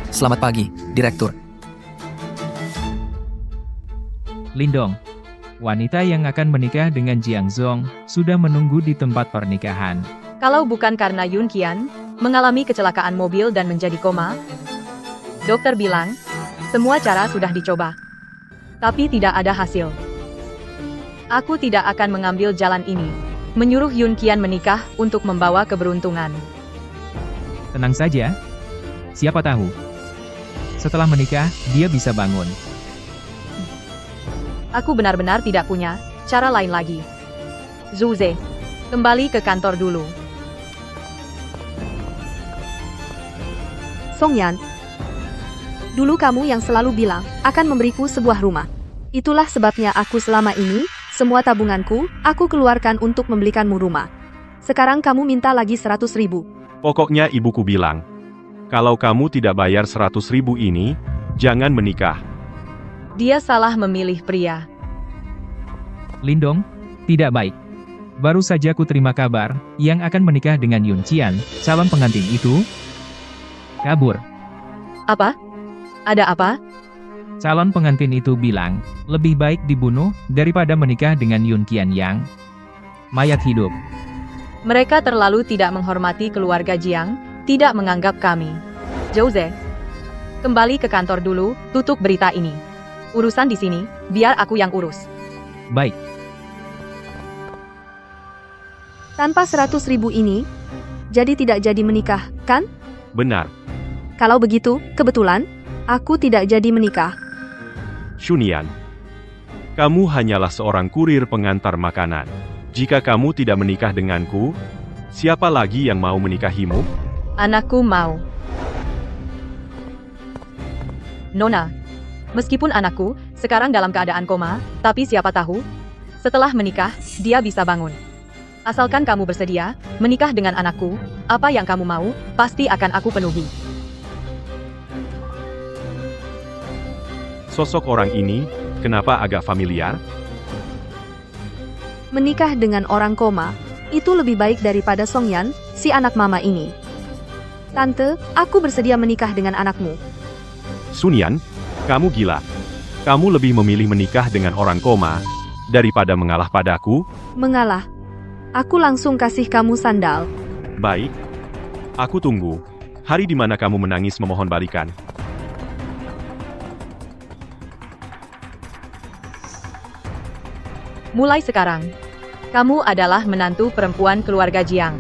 Selamat pagi, Direktur. Lindong, wanita yang akan menikah dengan Jiang Zong, sudah menunggu di tempat pernikahan. Kalau bukan karena Yun Qian mengalami kecelakaan mobil dan menjadi koma, dokter bilang, semua cara sudah dicoba. Tapi tidak ada hasil. Aku tidak akan mengambil jalan ini, menyuruh Yun Qian menikah untuk membawa keberuntungan. Tenang saja. Siapa tahu, setelah menikah, dia bisa bangun. Aku benar-benar tidak punya cara lain lagi. Zhu Ze, kembali ke kantor dulu. Song Yan, dulu kamu yang selalu bilang akan memberiku sebuah rumah. Itulah sebabnya aku selama ini, semua tabunganku, aku keluarkan untuk membelikanmu rumah. Sekarang kamu minta lagi 100.000. Pokoknya ibuku bilang, kalau kamu tidak bayar 100.000 ini, jangan menikah. Dia salah memilih pria. Lindong, tidak baik. Baru saja ku terima kabar, yang akan menikah dengan Yun Qian, calon pengantin itu, kabur. Apa? Ada apa? Calon pengantin itu bilang, lebih baik dibunuh, daripada menikah dengan Yun Qian yang mayat hidup. Mereka terlalu tidak menghormati keluarga Jiang, tidak menganggap kami. Zhu Ze, kembali ke kantor dulu, tutup berita ini. Urusan di sini, biar aku yang urus. Baik. Tanpa 100.000 ini, jadi tidak jadi menikah, kan? Benar, Kalau begitu, kebetulan, aku tidak jadi menikah. Shunian. Kamu hanyalah seorang kurir pengantar makanan. Jika kamu tidak menikah denganku, siapa lagi yang mau menikahimu? Anakku mau. Nona, meskipun anakku sekarang dalam keadaan koma, tapi siapa tahu, setelah menikah, dia bisa bangun. Asalkan kamu bersedia menikah dengan anakku, apa yang kamu mau, pasti akan aku penuhi. Sosok orang ini, kenapa agak familiar? Menikah dengan orang koma, itu lebih baik daripada Song Yan, si anak mama ini. Tante, aku bersedia menikah dengan anakmu. Sunian, kamu gila. Kamu lebih memilih menikah dengan orang koma, daripada mengalah padaku? Mengalah. Aku langsung kasih kamu sandal. Baik. Aku tunggu. Hari di mana kamu menangis memohon balikan. Mulai sekarang, kamu adalah menantu perempuan keluarga Jiang.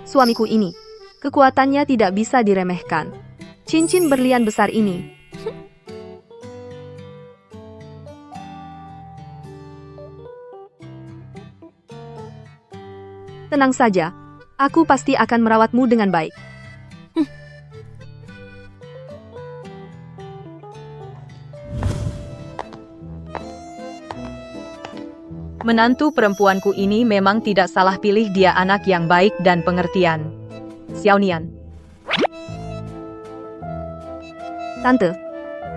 Suamiku ini, kekuatannya tidak bisa diremehkan. Cincin berlian besar ini. Tenang saja, aku pasti akan merawatmu dengan baik. Menantu perempuanku ini memang tidak salah pilih, dia anak yang baik dan pengertian. Xiaonian, Tante,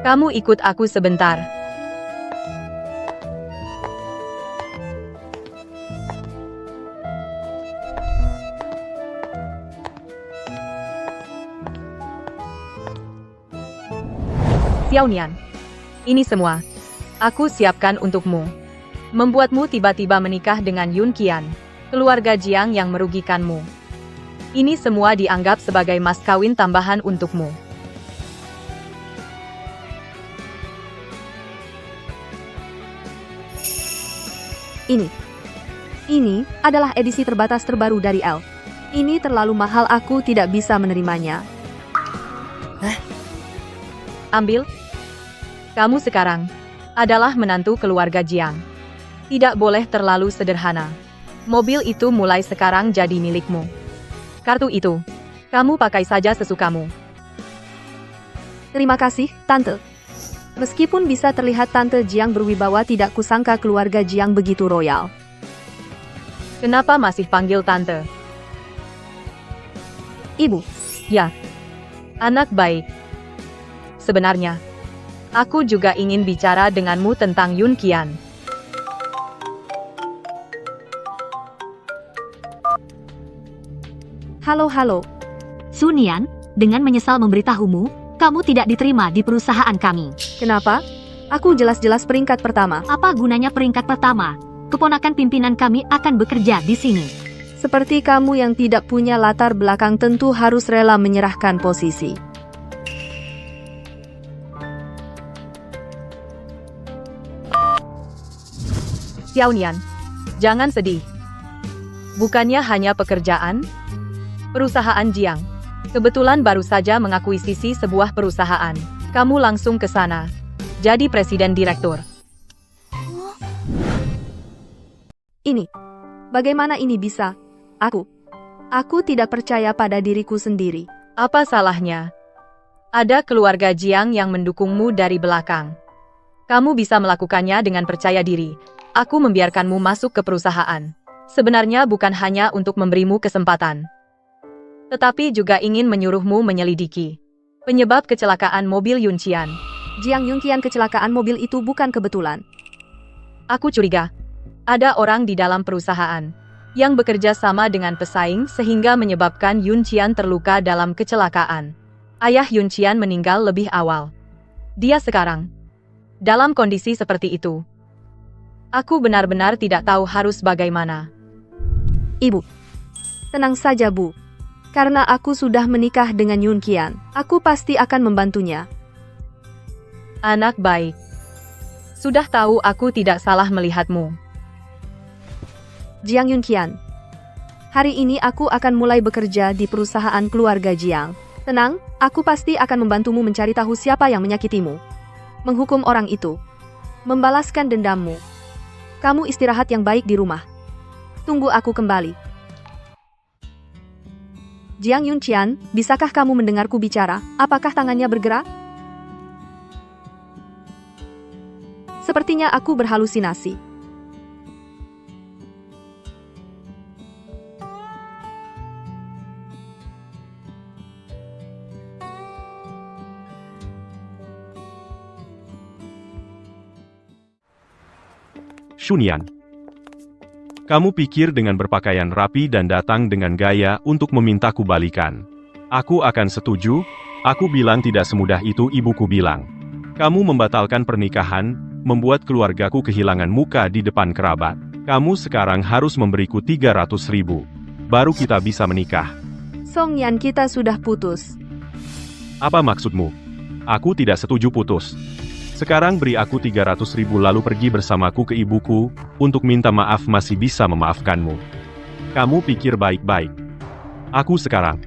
kamu ikut aku sebentar. Xiaonian, ini semua aku siapkan untukmu. Membuatmu tiba-tiba menikah dengan Yun Qian, keluarga Jiang yang merugikanmu. Ini semua dianggap sebagai mas kawin tambahan untukmu. Ini adalah edisi terbatas terbaru dari L. Ini terlalu mahal, aku tidak bisa menerimanya. Ambil. Kamu sekarang adalah menantu keluarga Jiang. Tidak boleh terlalu sederhana. Mobil itu mulai sekarang jadi milikmu. Kartu itu, kamu pakai saja sesukamu. Terima kasih, Tante. Meskipun bisa terlihat Tante Jiang berwibawa, tidak kusangka keluarga Jiang begitu royal. Kenapa masih panggil tante? Ibu, Ya, anak baik. Sebenarnya, aku juga ingin bicara denganmu tentang Yun Qian. Halo. Sunian, dengan menyesal memberitahumu, kamu tidak diterima di perusahaan kami. Kenapa? Aku jelas-jelas peringkat pertama. Apa gunanya peringkat pertama? Keponakan pimpinan kami akan bekerja di sini. Seperti kamu yang tidak punya latar belakang tentu harus rela menyerahkan posisi. Xiaonian, jangan sedih. Bukannya hanya pekerjaan, perusahaan Jiang kebetulan baru saja mengakuisisi sebuah perusahaan. Kamu langsung ke sana. Jadi presiden direktur. Ini. Bagaimana ini bisa? Aku tidak percaya pada diriku sendiri. Apa salahnya? Ada keluarga Jiang yang mendukungmu dari belakang. Kamu bisa melakukannya dengan percaya diri. Aku membiarkanmu masuk ke perusahaan. Sebenarnya bukan hanya untuk memberimu kesempatan, tetapi juga ingin menyuruhmu menyelidiki penyebab kecelakaan mobil Yunqian. Jiang Yunqian kecelakaan mobil itu bukan kebetulan. Aku curiga ada orang di dalam perusahaan yang bekerja sama dengan pesaing sehingga menyebabkan Yunqian terluka dalam kecelakaan. Ayah Yunqian meninggal lebih awal. Dia sekarang dalam kondisi seperti itu. Aku benar-benar tidak tahu harus bagaimana. Ibu, tenang saja Bu. Karena aku sudah menikah dengan Yunqian, aku pasti akan membantunya. Anak baik. Sudah tahu aku tidak salah melihatmu. Jiang Yunqian, hari ini aku akan mulai bekerja di perusahaan keluarga Jiang. Tenang, aku pasti akan membantumu mencari tahu siapa yang menyakitimu. Menghukum orang itu. Membalaskan dendammu. Kamu istirahat yang baik di rumah. Tunggu aku kembali. Jiang Yunqian, bisakah kamu mendengarku bicara? Apakah tangannya bergerak? Sepertinya aku berhalusinasi. Shunian. Kamu pikir dengan berpakaian rapi dan datang dengan gaya untuk memintaku balikan. Aku akan setuju, aku bilang tidak semudah itu ibuku bilang. Kamu membatalkan pernikahan, membuat keluargaku kehilangan muka di depan kerabat. Kamu sekarang harus memberiku 300.000. Baru kita bisa menikah. Song Yan, kita sudah putus. Apa maksudmu? Aku tidak setuju putus. Sekarang beri aku 300.000 lalu pergi bersamaku ke ibuku, untuk minta maaf masih bisa memaafkanmu. Kamu pikir baik-baik. Aku sekarang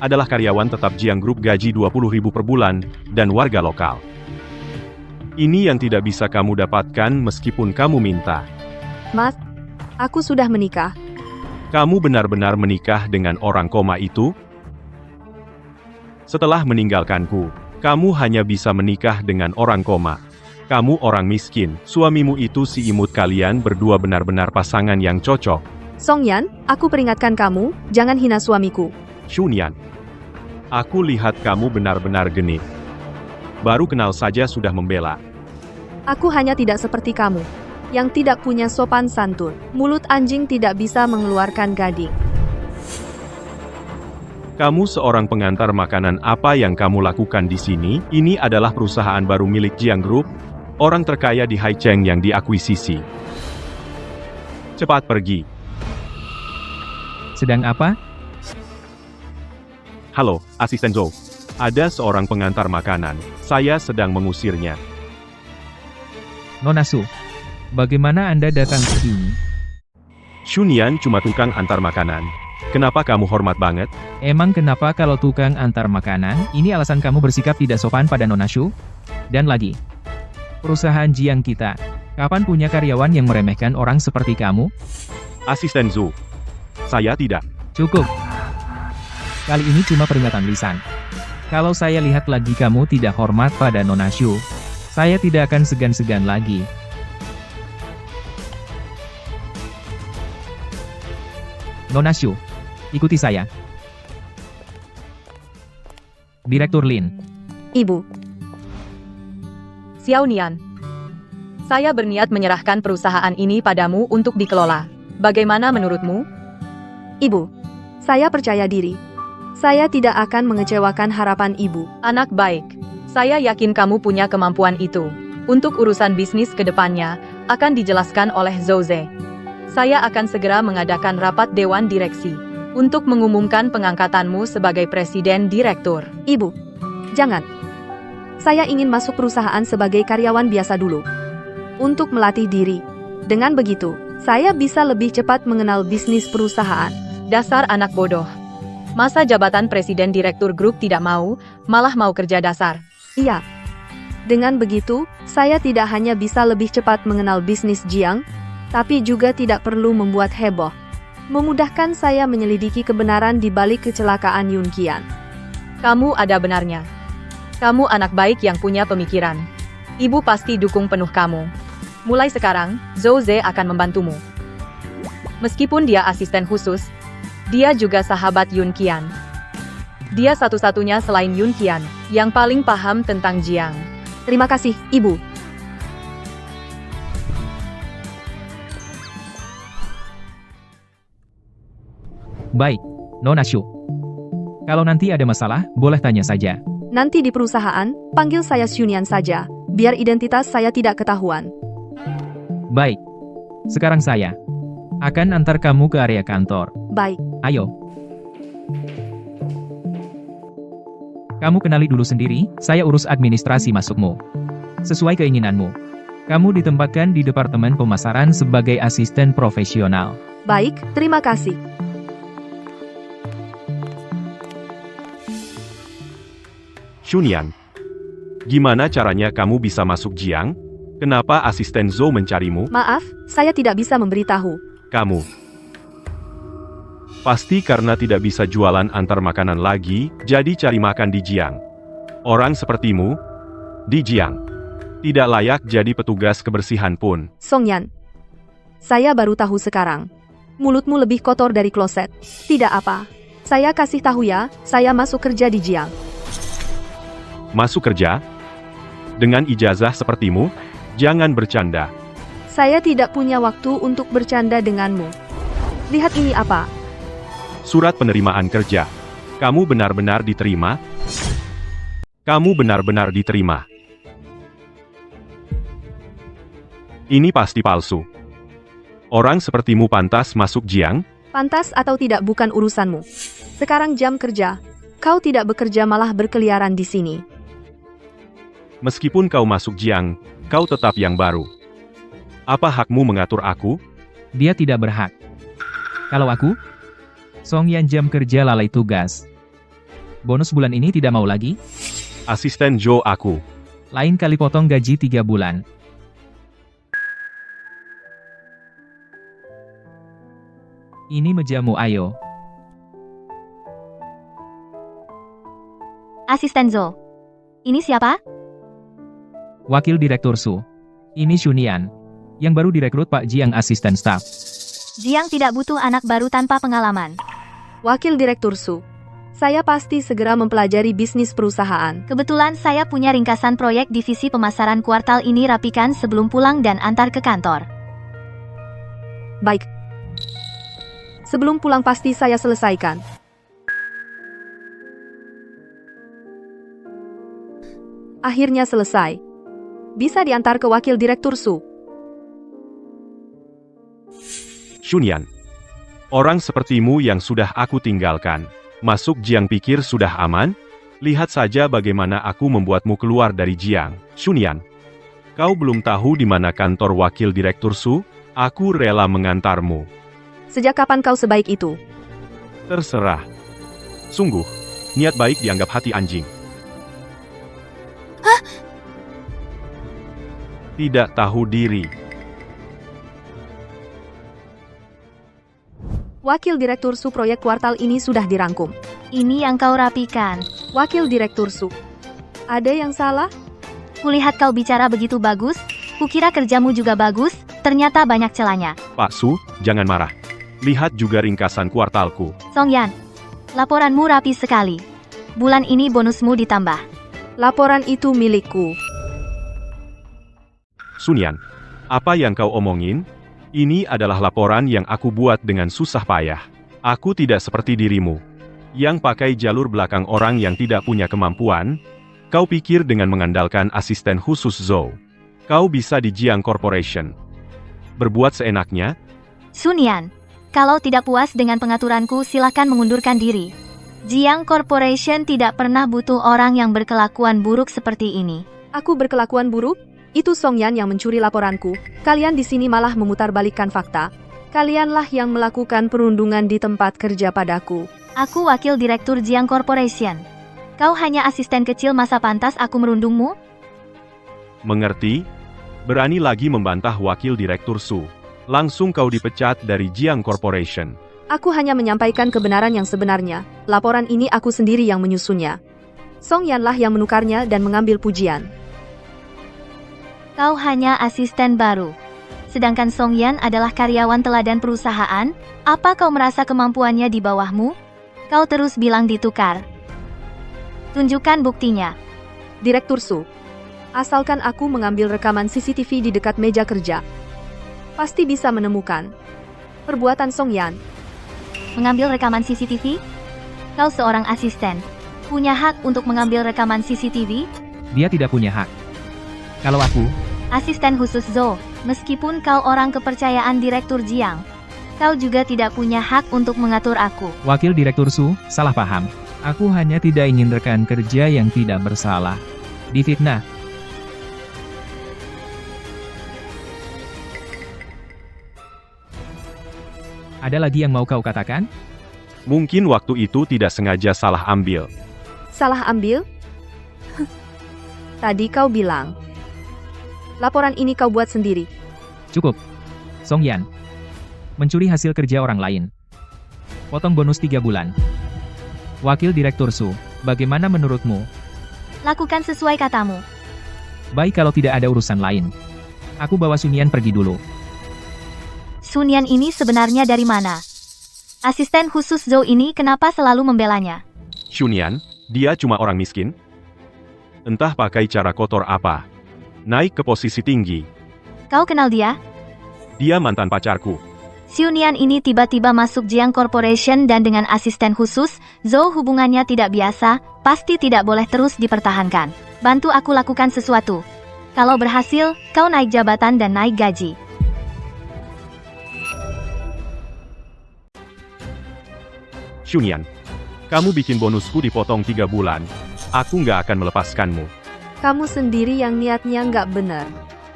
adalah karyawan tetap Jiang Group gaji 20.000 per bulan, dan warga lokal. Ini yang tidak bisa kamu dapatkan meskipun kamu minta. Mas, aku sudah menikah. Kamu benar-benar menikah dengan orang koma itu? Setelah meninggalkanku, kamu hanya bisa menikah dengan orang koma. Kamu orang miskin, suamimu itu si imut, kalian berdua benar-benar pasangan yang cocok. Song Yan, aku peringatkan kamu, jangan hina suamiku. Shunian, aku lihat kamu benar-benar genit. Baru kenal saja sudah membela. Aku hanya tidak seperti kamu, yang tidak punya sopan santun. Mulut anjing tidak bisa mengeluarkan gading. Kamu seorang pengantar makanan, apa yang kamu lakukan di sini? Ini adalah perusahaan baru milik Jiang Group, orang terkaya di Haicheng yang diakuisisi. Cepat pergi. Sedang apa? Halo, Asisten Zhou. Ada seorang pengantar makanan, saya sedang mengusirnya. Nona Su, bagaimana Anda datang ke sini? Shunian cuma tukang antar makanan. Kenapa kamu hormat banget? Emang kenapa kalau tukang antar makanan, ini alasan kamu bersikap tidak sopan pada Nona Shu? Dan lagi, perusahaan Jiang kita, kapan punya karyawan yang meremehkan orang seperti kamu? Asisten Zhu. Saya tidak. Cukup. Kali ini cuma peringatan lisan. Kalau saya lihat lagi kamu tidak hormat pada Nona Shu, saya tidak akan segan-segan lagi. Nona Shu, ikuti saya. Direktur Lin. Ibu, Xiaonian, saya berniat menyerahkan perusahaan ini padamu untuk dikelola. Bagaimana menurutmu? Ibu, Saya percaya diri. Saya tidak akan mengecewakan harapan ibu. Anak baik, saya yakin kamu punya kemampuan itu. Untuk urusan bisnis ke depannya, akan dijelaskan oleh Zouze. Saya akan segera mengadakan rapat dewan direksi untuk mengumumkan pengangkatanmu sebagai presiden direktur. Ibu, jangan. Saya ingin masuk perusahaan sebagai karyawan biasa dulu. Untuk melatih diri. Dengan begitu, saya bisa lebih cepat mengenal bisnis perusahaan. Dasar anak bodoh. Masa jabatan presiden direktur grup tidak mau, malah mau kerja dasar. Iya. Dengan begitu, saya tidak hanya bisa lebih cepat mengenal bisnis Jiang, tapi juga tidak perlu membuat heboh. Memudahkan saya menyelidiki kebenaran di balik kecelakaan Yun Qian. Kamu ada benarnya. Kamu anak baik yang punya pemikiran. Ibu pasti dukung penuh kamu. Mulai sekarang, Zouze akan membantumu. Meskipun dia asisten khusus, dia juga sahabat Yun Qian. Dia satu-satunya selain Yun Qian yang paling paham tentang Jiang. Terima kasih, Ibu. Baik, Nona Shu. Kalau nanti ada masalah, boleh tanya saja. Nanti di perusahaan, panggil saya Xunian saja, biar identitas saya tidak ketahuan. Baik. Sekarang saya akan antar kamu ke area kantor. Baik. Ayo. Kamu kenali dulu sendiri, saya urus administrasi masukmu. Sesuai keinginanmu. Kamu ditempatkan di Departemen Pemasaran sebagai asisten profesional. Baik, terima kasih. Xunian, gimana caranya kamu bisa masuk Jiang? Kenapa asisten Zhou mencarimu? Maaf, saya tidak bisa memberitahu. Kamu. Pasti karena tidak bisa jualan antar makanan lagi, jadi cari makan di Jiang. Orang sepertimu, di Jiang, tidak layak jadi petugas kebersihan pun. Songyan, saya baru tahu sekarang. Mulutmu lebih kotor dari kloset. Tidak apa. Saya kasih tahu ya, saya masuk kerja di Jiang. Masuk kerja? Dengan ijazah sepertimu? Jangan bercanda. Saya tidak punya waktu untuk bercanda denganmu. Lihat ini apa? Surat penerimaan kerja. Kamu benar-benar diterima? Kamu benar-benar diterima. Ini pasti palsu. Orang sepertimu pantas masuk Jiang? Pantas atau tidak bukan urusanmu. Sekarang jam kerja. Kau tidak bekerja malah berkeliaran di sini. Meskipun kau masuk Jiang, kau tetap yang baru. Apa hakmu mengatur aku? Dia tidak berhak. Kalau aku, Songyan jam kerja lalai tugas. Bonus bulan ini tidak mau lagi? Asisten Zhou aku. Lain kali potong gaji 3 bulan. Ini mejamu, ayo. Asisten Zhou. Ini siapa? Wakil Direktur Su. Ini Xunian, yang baru direkrut Pak Jiang asisten staf. Jiang tidak butuh anak baru tanpa pengalaman. Wakil Direktur Su. Saya pasti segera mempelajari bisnis perusahaan. Kebetulan saya punya ringkasan proyek divisi pemasaran kuartal ini, rapikan sebelum pulang dan antar ke kantor. Baik. Sebelum pulang pasti saya selesaikan. Akhirnya selesai. Bisa diantar ke Wakil Direktur Su. Xunian. Orang sepertimu yang sudah aku tinggalkan. Masuk Jiang pikir sudah aman? Lihat saja bagaimana aku membuatmu keluar dari Jiang. Xunian. Kau belum tahu di mana kantor Wakil Direktur Su? Aku rela mengantarmu. Sejak kapan kau sebaik itu? Terserah. Sungguh, niat baik dianggap hati anjing. Tidak tahu diri. Wakil Direktur Su, proyek kuartal ini sudah dirangkum. Ini yang kau rapikan. Wakil Direktur Su. Ada yang salah? Kulihat kau bicara begitu bagus, kukira kerjamu juga bagus, ternyata banyak celahnya. Pak Su, jangan marah. Lihat juga ringkasan kuartalku. Songyan, laporanmu rapi sekali. Bulan ini bonusmu ditambah. Laporan itu milikku. Xunian, apa yang kau omongin? Ini adalah laporan yang aku buat dengan susah payah. Aku tidak seperti dirimu, yang pakai jalur belakang orang yang tidak punya kemampuan. Kau pikir dengan mengandalkan asisten khusus Zhou, kau bisa di Jiang Corporation berbuat seenaknya? Sun Yan, kalau tidak puas dengan pengaturanku silakan mengundurkan diri. Jiang Corporation tidak pernah butuh orang yang berkelakuan buruk seperti ini. Aku berkelakuan buruk? Itu Song Yan yang mencuri laporanku. Kalian di sini malah memutarbalikkan fakta. Kalianlah yang melakukan perundungan di tempat kerja padaku. Aku wakil direktur Jiang Corporation. Kau hanya asisten kecil, masa pantas aku merundungmu? Mengerti? Berani lagi membantah wakil direktur Su. Langsung kau dipecat dari Jiang Corporation. Aku hanya menyampaikan kebenaran yang sebenarnya. Laporan ini aku sendiri yang menyusunnya. Song Yanlah yang menukarnya dan mengambil pujian. Kau hanya asisten baru. Sedangkan Song Yan adalah karyawan teladan perusahaan. Apa kau merasa kemampuannya di bawahmu? Kau terus bilang ditukar. Tunjukkan buktinya. Direktur Su, asalkan aku mengambil rekaman CCTV di dekat meja kerja, pasti bisa menemukan perbuatan Song Yan. Mengambil rekaman CCTV? Kau seorang asisten. Punya hak untuk mengambil rekaman CCTV? Dia tidak punya hak. Kalau aku, Asisten khusus Zhou, meskipun kau orang kepercayaan Direktur Jiang, kau juga tidak punya hak untuk mengatur aku. wakil direktur Su, salah paham. Aku hanya tidak ingin rekan kerja yang tidak bersalah difitnah. Ada lagi yang mau kau katakan? Mungkin waktu itu tidak sengaja salah ambil. Salah ambil? Tadi kau bilang laporan ini kau buat sendiri. Cukup. Song Yan. Mencuri hasil kerja orang lain. Potong bonus 3 bulan. Wakil Direktur Su, bagaimana menurutmu? Lakukan sesuai katamu. Baik kalau tidak ada urusan lain. Aku bawa Sun Yan pergi dulu. Sun Yan ini sebenarnya dari mana? Asisten khusus Zhou ini kenapa selalu membelanya? Shunyan, dia cuma orang miskin. Entah pakai cara kotor apa. Naik ke posisi tinggi. Kau kenal dia? Dia mantan pacarku. Sun Yan ini tiba-tiba masuk Jiang Corporation dan dengan asisten khusus, Zhou hubungannya tidak biasa, pasti tidak boleh terus dipertahankan. Bantu aku lakukan sesuatu. Kalau berhasil, kau naik jabatan dan naik gaji. Shunyan, kamu bikin bonusku dipotong 3 bulan. Aku nggak akan melepaskanmu. Kamu sendiri yang niatnya nggak benar.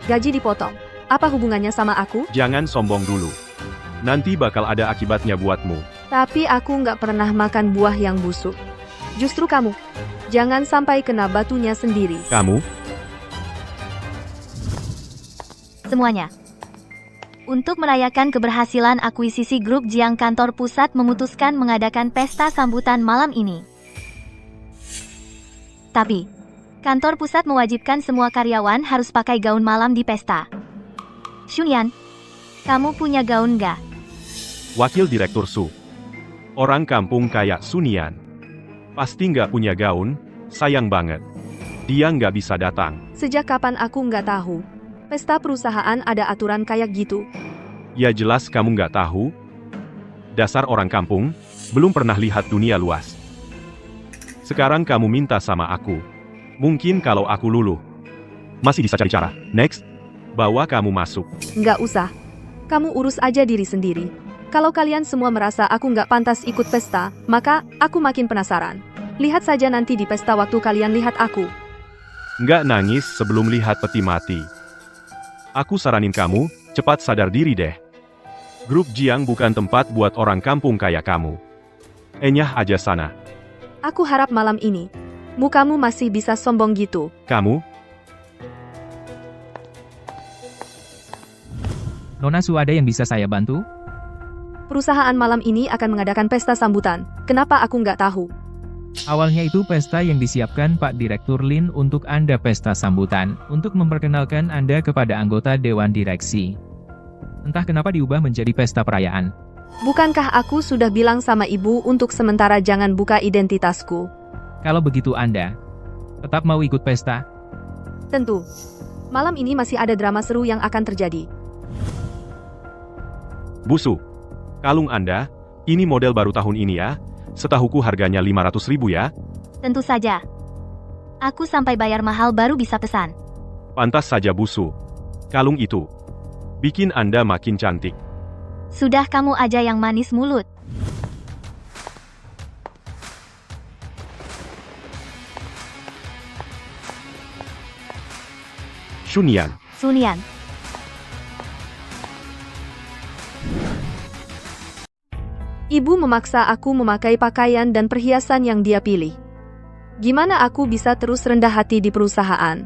Gaji dipotong. Apa hubungannya sama aku? Jangan sombong dulu. Nanti bakal ada akibatnya buatmu. Tapi aku nggak pernah makan buah yang busuk. Justru kamu. Jangan sampai kena batunya sendiri. Kamu? Semuanya. Untuk merayakan keberhasilan akuisisi grup Jiang, kantor pusat memutuskan mengadakan pesta sambutan malam ini. Tapi, kantor pusat mewajibkan semua karyawan harus pakai gaun malam di pesta. Sun Yan, kamu punya gaun nggak? Wakil Direktur Su. Orang kampung kayak Sunian. Pasti nggak punya gaun, sayang banget. Dia nggak bisa datang. Sejak kapan aku nggak tahu? Pesta perusahaan ada aturan kayak gitu. Ya jelas kamu nggak tahu. Dasar orang kampung, belum pernah lihat dunia luas. Sekarang kamu minta sama aku. Mungkin kalau aku luluh, masih bisa cari cara. Next, bawa kamu masuk. Nggak usah. Kamu urus aja diri sendiri. Kalau kalian semua merasa aku nggak pantas ikut pesta, maka aku makin penasaran. Lihat saja nanti di pesta waktu kalian lihat aku. Nggak nangis sebelum lihat peti mati. Aku saranin kamu, cepat sadar diri deh. Grup Jiang bukan tempat buat orang kampung kayak kamu. Enyah aja sana. Aku harap malam ini, mukamu masih bisa sombong gitu. Kamu? Nona Su, ada yang bisa saya bantu? Perusahaan malam ini akan mengadakan pesta sambutan. Kenapa aku nggak tahu? Awalnya itu pesta yang disiapkan Pak Direktur Lin untuk Anda, pesta sambutan, untuk memperkenalkan Anda kepada anggota Dewan Direksi. Entah kenapa diubah menjadi pesta perayaan. Bukankah aku sudah bilang sama ibu untuk sementara jangan buka identitasku? Kalau begitu Anda tetap mau ikut pesta? Tentu. Malam ini masih ada drama seru yang akan terjadi. Busu. Kalung Anda, Ini model baru tahun ini ya. Setahuku harganya 500.000 ya. Tentu saja. Aku sampai bayar mahal baru bisa pesan. Pantas saja busu. Kalung itu bikin Anda makin cantik. Sudah kamu aja yang manis mulut. Shunyan, Sunian. Ibu memaksa aku memakai pakaian dan perhiasan yang dia pilih. Gimana aku bisa terus rendah hati di perusahaan?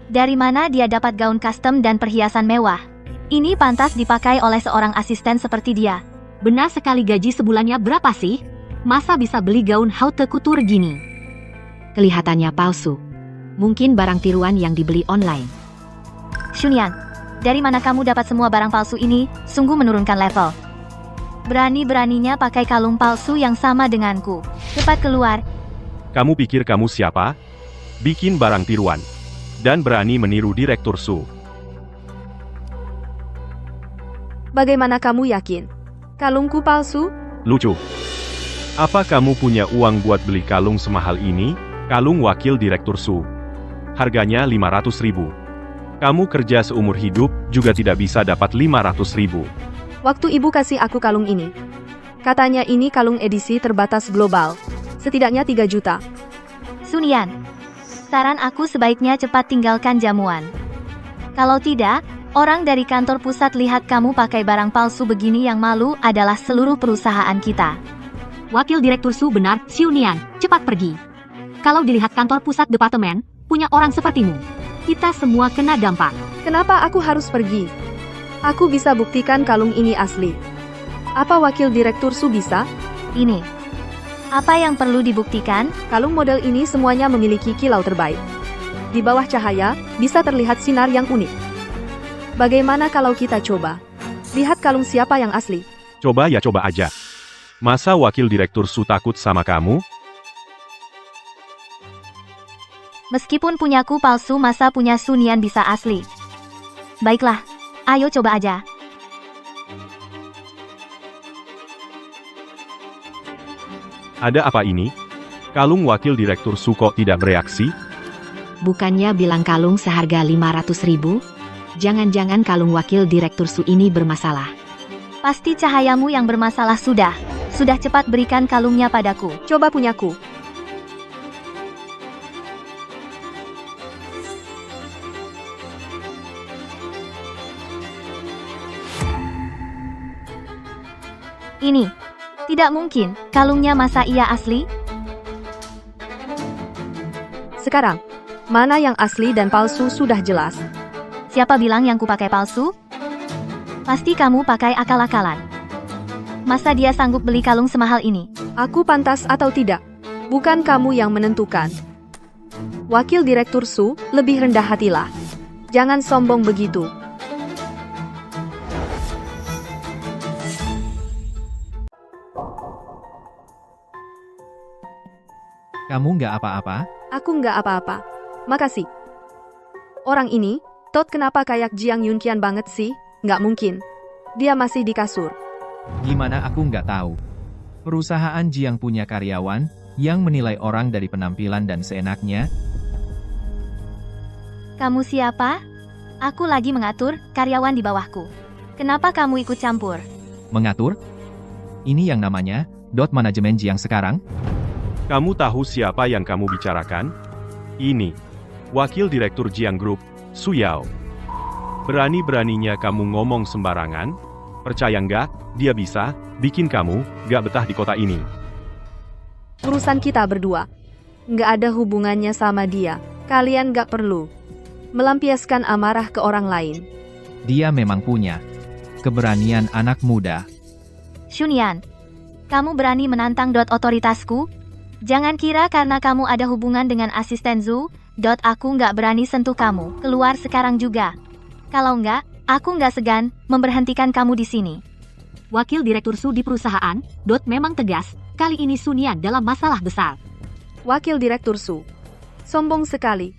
Dari mana dia dapat gaun custom dan perhiasan mewah? Ini pantas dipakai oleh seorang asisten seperti dia. Benar sekali, gaji sebulannya berapa sih? Masa bisa beli gaun haute couture gini? Kelihatannya palsu. Mungkin barang tiruan yang dibeli online. Shunyan, dari mana kamu dapat semua barang palsu ini? Sungguh menurunkan level. Berani-beraninya pakai kalung palsu yang sama denganku. Cepat keluar. kamu pikir kamu siapa? Bikin barang tiruan. Dan berani meniru Direktur Su. Bagaimana kamu yakin? Kalungku palsu? Lucu. Apa kamu punya uang buat beli kalung semahal ini? Kalung wakil Direktur Su. Harganya 500.000. Kamu kerja seumur hidup, juga tidak bisa dapat 500.000. Waktu ibu kasih aku kalung ini. Katanya ini kalung edisi terbatas global. Setidaknya 3 juta. Sunian, saran aku sebaiknya cepat tinggalkan jamuan. Kalau tidak, orang dari kantor pusat lihat kamu pakai barang palsu begini, yang malu adalah seluruh perusahaan kita. Wakil Direktur Su benar, Shunian, cepat pergi. Kalau dilihat kantor pusat departemen, punya orang sepertimu. Kita semua kena dampak. Kenapa aku harus pergi? Aku bisa buktikan kalung ini asli. Apa wakil direktur Su bisa? Ini. Apa yang perlu dibuktikan? Kalung model ini semuanya memiliki kilau terbaik. Di bawah cahaya, bisa terlihat sinar yang unik. Bagaimana kalau kita coba? Lihat kalung siapa yang asli. Coba ya, coba aja. Masa wakil Direktur Su takut sama kamu? Meskipun punyaku palsu, masa punya Sunian bisa asli? Baiklah, ayo coba aja. Ada apa ini? Kalung wakil Direktur Su kok tidak bereaksi? Bukannya bilang kalung seharga 500.000? Jangan-jangan kalung wakil Direktur Su ini bermasalah. Pasti cahayamu yang bermasalah. Sudah cepat berikan kalungnya padaku. Coba punyaku. Ini. Tidak mungkin, kalungnya masa iya asli? Sekarang, mana yang asli dan palsu sudah jelas. Siapa bilang yang kupakai palsu? Pasti kamu pakai akal-akalan. Masa dia sanggup beli kalung semahal ini? Aku pantas atau tidak? Bukan kamu yang menentukan. Wakil Direktur Su, lebih rendah hatilah. Jangan sombong begitu. Kamu nggak apa-apa? Aku nggak apa-apa. Makasih. Orang ini, Todd, kenapa kayak Jiang Yunqian banget sih? Nggak mungkin. Dia masih di kasur. Gimana aku nggak tahu? Perusahaan Jiang punya karyawan yang menilai orang dari penampilan dan seenaknya. Kamu siapa? Aku lagi mengatur karyawan di bawahku. Kenapa kamu ikut campur? Mengatur? Ini yang namanya manajemen Jiang sekarang? Kamu tahu siapa yang kamu bicarakan? Ini. Wakil Direktur Jiang Group, Su Yao. Berani-beraninya kamu ngomong sembarangan? Percaya nggak, dia bisa bikin kamu nggak betah di kota ini. Urusan kita berdua. Nggak ada hubungannya sama dia. Kalian nggak perlu melampiaskan amarah ke orang lain. Dia memang punya keberanian anak muda. Shunyan, kamu berani menantang otoritasku? Jangan kira karena kamu ada hubungan dengan asisten Zhu, aku nggak berani sentuh kamu. Keluar sekarang juga. Kalau nggak, aku nggak segan memberhentikan kamu di sini. Wakil Direktur Su di perusahaan, memang tegas. Kali ini Sunian dalam masalah besar. Wakil Direktur Su. Sombong sekali.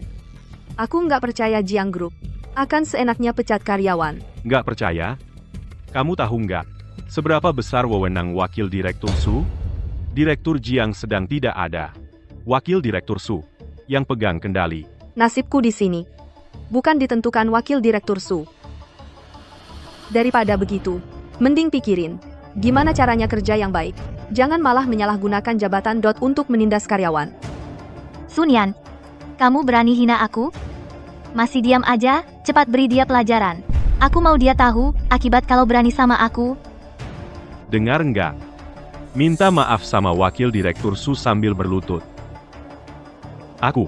Aku nggak percaya Jiang Group akan seenaknya pecat karyawan. Nggak percaya? Kamu tahu nggak? Seberapa besar wewenang Wakil Direktur Su? Direktur Jiang sedang tidak ada. Wakil Direktur Su yang pegang kendali. Nasibku di sini bukan ditentukan Wakil Direktur Su. Daripada begitu, mending pikirin gimana caranya kerja yang baik. Jangan malah menyalahgunakan jabatan untuk menindas karyawan. Sun Yan, kamu berani hina aku? Masih diam aja, cepat beri dia pelajaran. Aku mau dia tahu akibat kalau berani sama aku. Dengar enggak? Minta maaf sama Wakil Direktur Su sambil berlutut. Aku,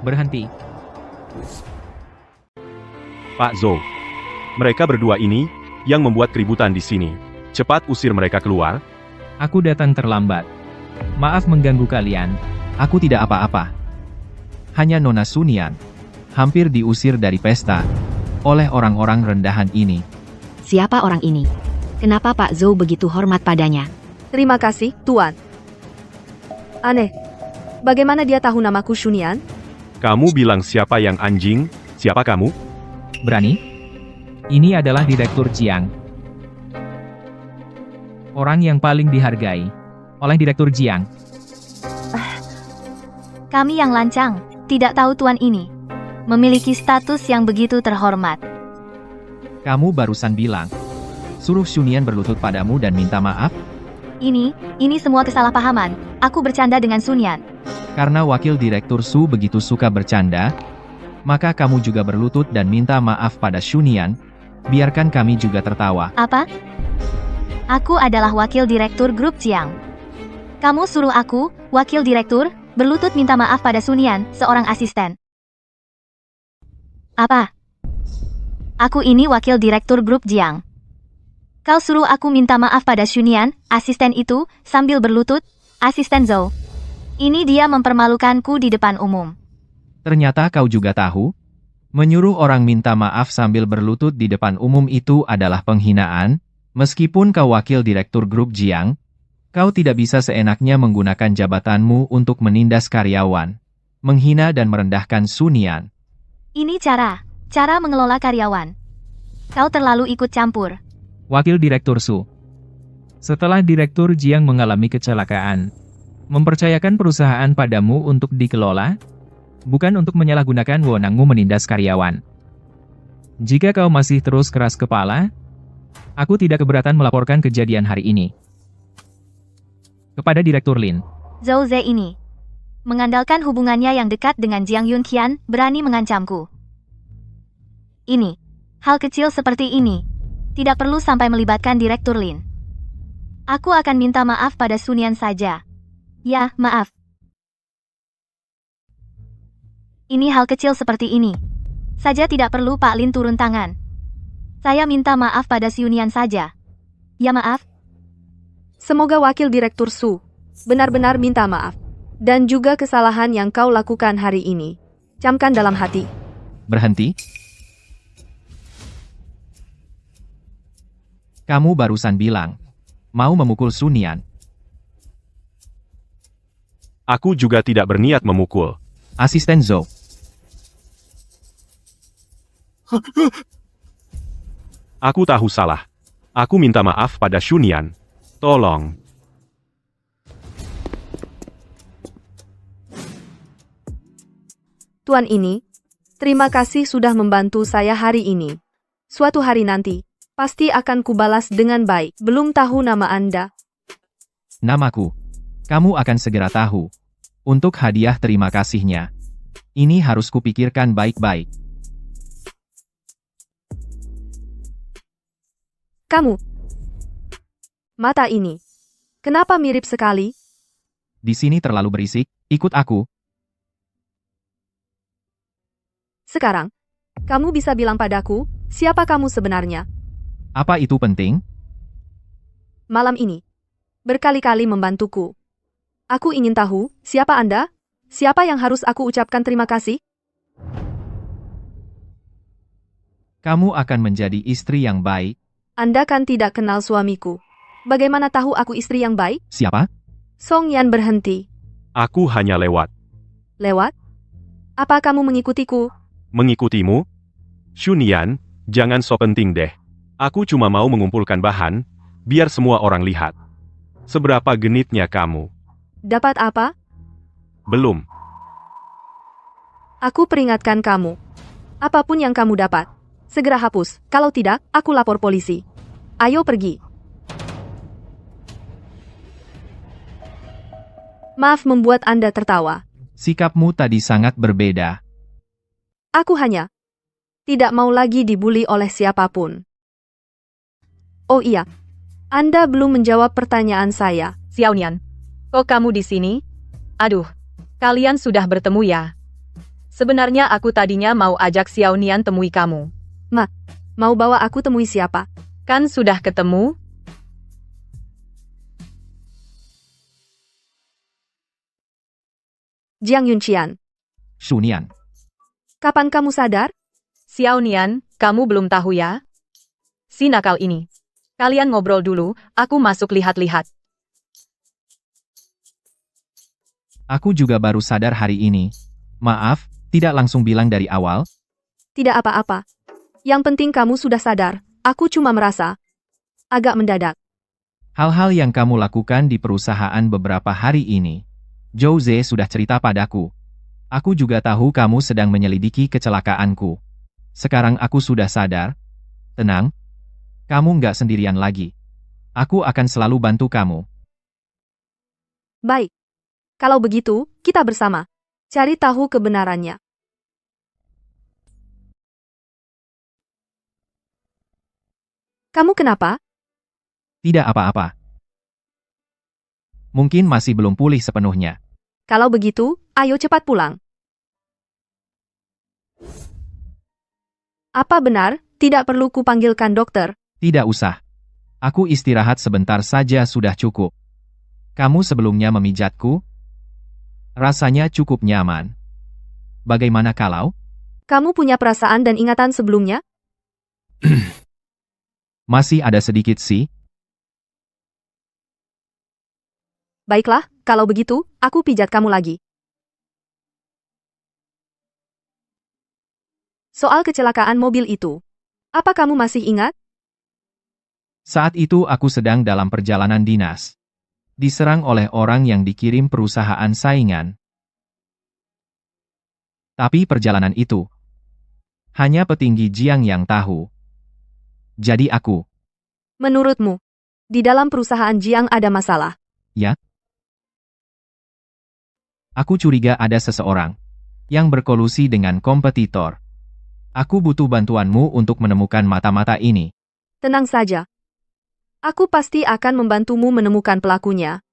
Berhenti. Pak Zhou. Mereka berdua ini yang membuat keributan di sini. Cepat usir mereka keluar. Aku datang terlambat. Maaf mengganggu kalian. Aku tidak apa-apa. Hanya Nona Sun Yan hampir diusir dari pesta oleh orang-orang rendahan ini. Siapa orang ini? Kenapa Pak Zhou begitu hormat padanya? Terima kasih, Tuan. Aneh. Bagaimana dia tahu namaku Sun Yan? Kamu bilang siapa yang anjing? Siapa kamu? Berani? Ini adalah Direktur Jiang. Orang yang paling dihargai oleh Direktur Jiang. Kami yang lancang, tidak tahu tuan ini memiliki status yang begitu terhormat. Kamu barusan bilang, suruh Sun Yan berlutut padamu dan minta maaf? Ini semua kesalahpahaman. Aku bercanda dengan Sun Yan. Karena Wakil Direktur Su begitu suka bercanda, maka kamu juga berlutut dan minta maaf pada Sun Yan. Biarkan kami juga tertawa. Apa? Aku adalah wakil direktur grup Jiang. Kamu suruh aku, wakil direktur, berlutut minta maaf pada Sun Yan, seorang asisten. Apa? Aku ini wakil direktur grup Jiang. Kau suruh aku minta maaf pada Sun Yan, asisten itu, sambil berlutut, asisten Zhou. Ini dia mempermalukanku di depan umum. Ternyata kau juga tahu? Menyuruh orang minta maaf sambil berlutut di depan umum itu adalah penghinaan. Meskipun kau wakil direktur grup Jiang, kau tidak bisa seenaknya menggunakan jabatanmu untuk menindas karyawan, menghina dan merendahkan Sun Yan. Ini cara mengelola karyawan. Kau terlalu ikut campur. Wakil Direktur Su. Setelah Direktur Jiang mengalami kecelakaan, mempercayakan perusahaan padamu untuk dikelola, bukan untuk menyalahgunakan wewenangmu menindas karyawan. Jika kau masih terus keras kepala, aku tidak keberatan melaporkan kejadian hari ini kepada Direktur Lin. Zhou Ze ini, mengandalkan hubungannya yang dekat dengan Jiang Yunqian, berani mengancamku. Ini, hal kecil seperti ini, tidak perlu sampai melibatkan Direktur Lin. Aku akan minta maaf pada Sun Yan saja. Ya, maaf. Ini hal kecil seperti ini saja tidak perlu Pak Lin turun tangan. Saya minta maaf pada Sun Yan saja. Ya maaf. Semoga Wakil Direktur Su benar-benar minta maaf. Dan juga kesalahan yang kau lakukan hari ini. Camkan dalam hati. Berhenti. Kamu barusan bilang, mau memukul Sun Yan. Aku juga tidak berniat memukul. Asisten Zhou. Aku tahu salah. Aku minta maaf pada Sun Yan. Tolong. Tuan ini, terima kasih sudah membantu saya hari ini. Suatu hari nanti, pasti akan kubalas dengan baik. Belum tahu nama Anda? Namaku. Kamu akan segera tahu. Untuk hadiah terima kasihnya. Ini harus kupikirkan baik-baik. Kamu. Mata ini. Kenapa mirip sekali? Di sini terlalu berisik, ikut aku. Sekarang, kamu bisa bilang padaku, siapa kamu sebenarnya? Apa itu penting? Malam ini, berkali-kali membantuku. Aku ingin tahu, siapa Anda? Siapa yang harus aku ucapkan terima kasih? Kamu akan menjadi istri yang baik. Anda kan tidak kenal suamiku. Bagaimana tahu aku istri yang baik? Siapa? Song Yan berhenti. Aku hanya lewat. Lewat? Apa kamu mengikutiku? Mengikutimu? Sun Yan, jangan so penting deh. Aku cuma mau mengumpulkan bahan. Biar semua orang lihat. Seberapa genitnya kamu. Dapat apa? Belum. Aku peringatkan kamu. Apapun yang kamu dapat, segera hapus. Kalau tidak, aku lapor polisi. Ayo pergi. Maaf membuat Anda tertawa. Sikapmu tadi sangat berbeda. Aku hanya tidak mau lagi dibully oleh siapapun. Oh iya, Anda belum menjawab pertanyaan saya. Xiaonian, kok kamu di sini? Aduh, kalian sudah bertemu ya? Sebenarnya aku tadinya mau ajak Xiaonian temui kamu. Mau bawa aku temui siapa? Kan sudah ketemu? Jiang Yunqian. Shunian. Kapan kamu sadar? Xiaonian, kamu belum tahu ya? Si nakal ini. Kalian ngobrol dulu, aku masuk lihat-lihat. Aku juga baru sadar hari ini. Maaf, tidak langsung bilang dari awal. Tidak apa-apa. Yang penting kamu sudah sadar. Aku cuma merasa agak mendadak. Hal-hal yang kamu lakukan di perusahaan beberapa hari ini. Jose sudah cerita padaku. Aku juga tahu kamu sedang menyelidiki kecelakaanku. Sekarang aku sudah sadar. Tenang. Kamu nggak sendirian lagi. Aku akan selalu bantu kamu. Baik. Kalau begitu, kita bersama. Cari tahu kebenarannya. Kamu kenapa? Tidak apa-apa. Mungkin masih belum pulih sepenuhnya. Kalau begitu, ayo cepat pulang. Apa benar, tidak perlu kupanggilkan dokter? Tidak usah. Aku istirahat sebentar saja sudah cukup. Kamu sebelumnya memijatku? Rasanya cukup nyaman. Bagaimana kalau? Kamu punya perasaan dan ingatan sebelumnya? Masih ada sedikit sih. Baiklah, kalau begitu, aku pijat kamu lagi. Soal kecelakaan mobil itu. Apa kamu masih ingat? Saat itu aku sedang dalam perjalanan dinas. Diserang oleh orang yang dikirim perusahaan saingan. Tapi perjalanan itu hanya petinggi Jiang yang tahu. Jadi aku, Menurutmu, di dalam perusahaan Jiang ada masalah. aku curiga ada seseorang yang berkolusi dengan kompetitor. Aku butuh bantuanmu untuk menemukan mata-mata ini. Tenang saja. Aku pasti akan membantumu menemukan pelakunya.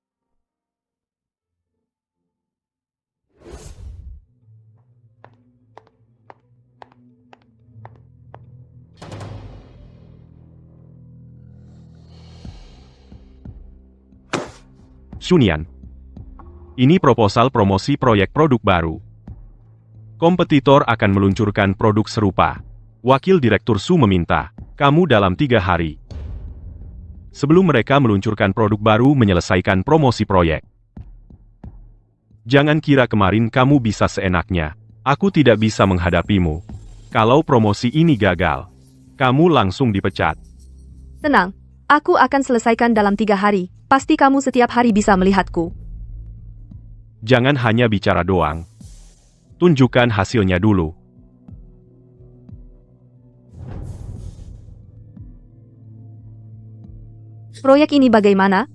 Shunian. Ini proposal promosi proyek produk baru. Kompetitor akan meluncurkan produk serupa. Wakil Direktur Su meminta kamu dalam 3 hari. Sebelum mereka meluncurkan produk baru menyelesaikan promosi proyek. Jangan kira kemarin kamu bisa seenaknya. Aku tidak bisa menghadapimu. Kalau promosi ini gagal, kamu langsung dipecat. Tenang, aku akan selesaikan dalam 3 hari. Pasti kamu setiap hari bisa melihatku. Jangan hanya bicara doang. Tunjukkan hasilnya dulu. Proyek ini bagaimana?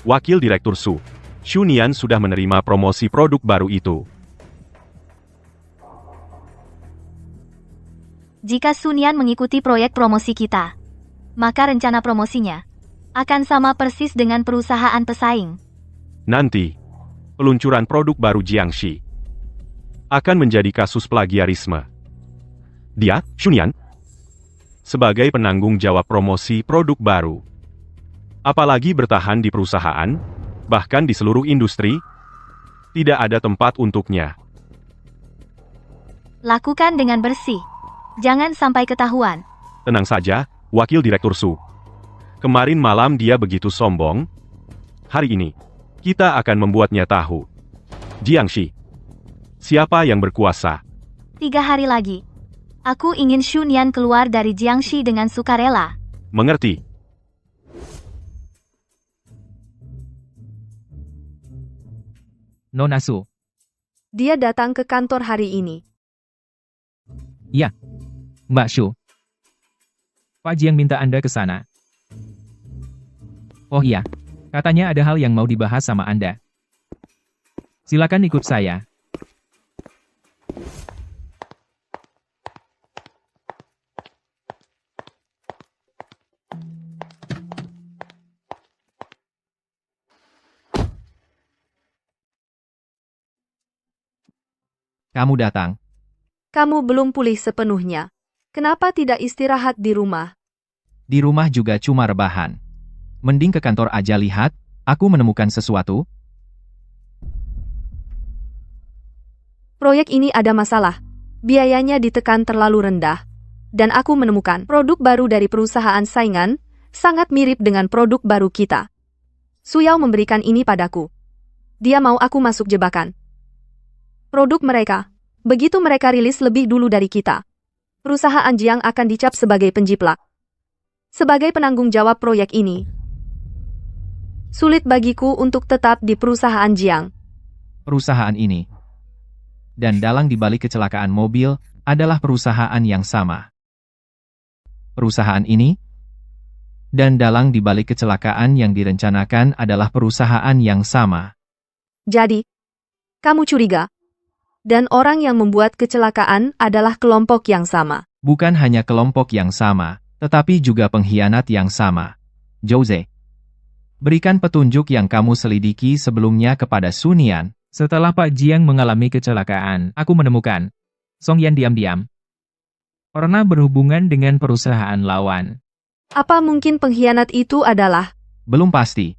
Wakil Direktur Su, Shunian sudah menerima promosi produk baru itu. Jika Sunian mengikuti proyek promosi kita, maka rencana promosinya akan sama persis dengan perusahaan pesaing. Nanti, peluncuran produk baru Jiangxi akan menjadi kasus plagiarisme. Dia, Shunian, sebagai penanggung jawab promosi produk baru. Apalagi bertahan di perusahaan, bahkan di seluruh industri, tidak ada tempat untuknya. Lakukan dengan bersih. Jangan sampai ketahuan. Tenang saja, Wakil Direktur Su. Kemarin malam dia begitu sombong. Hari ini, kita akan membuatnya tahu. Jiangxi, siapa yang berkuasa? 3 hari lagi. Aku ingin Shunyan keluar dari Jiangxi dengan sukarela. Mengerti. Nona Su. Dia datang ke kantor hari ini. Mbak Shu. Pak Jiang minta Anda ke sana. Oh iya, katanya ada hal yang mau dibahas sama Anda. Silakan ikut saya. Kamu datang. Kamu belum pulih sepenuhnya. Kenapa tidak istirahat di rumah? Di rumah juga cuma rebahan. Mending ke kantor aja lihat, aku menemukan sesuatu. Proyek ini ada masalah. Biayanya ditekan terlalu rendah. Dan aku menemukan produk baru dari perusahaan saingan, sangat mirip dengan produk baru kita. Suyao memberikan ini padaku. Dia mau aku masuk jebakan. Produk mereka. Begitu mereka rilis lebih dulu dari kita. Perusahaan Jiang akan dicap sebagai penjiplak. Sebagai penanggung jawab proyek ini, sulit bagiku untuk tetap di perusahaan Jiang. Perusahaan ini. Dan dalang di balik kecelakaan mobil adalah perusahaan yang sama. Perusahaan ini dan dalang di balik kecelakaan yang direncanakan adalah perusahaan yang sama. Jadi, kamu curiga. Dan orang yang membuat kecelakaan adalah kelompok yang sama. Bukan hanya kelompok yang sama, tetapi juga pengkhianat yang sama. Jose, berikan petunjuk yang kamu selidiki sebelumnya kepada Sunian. Setelah Pak Jiang mengalami kecelakaan, aku menemukan Song Yan diam-diam pernah berhubungan dengan perusahaan lawan. Apa mungkin pengkhianat itu adalah? Belum pasti.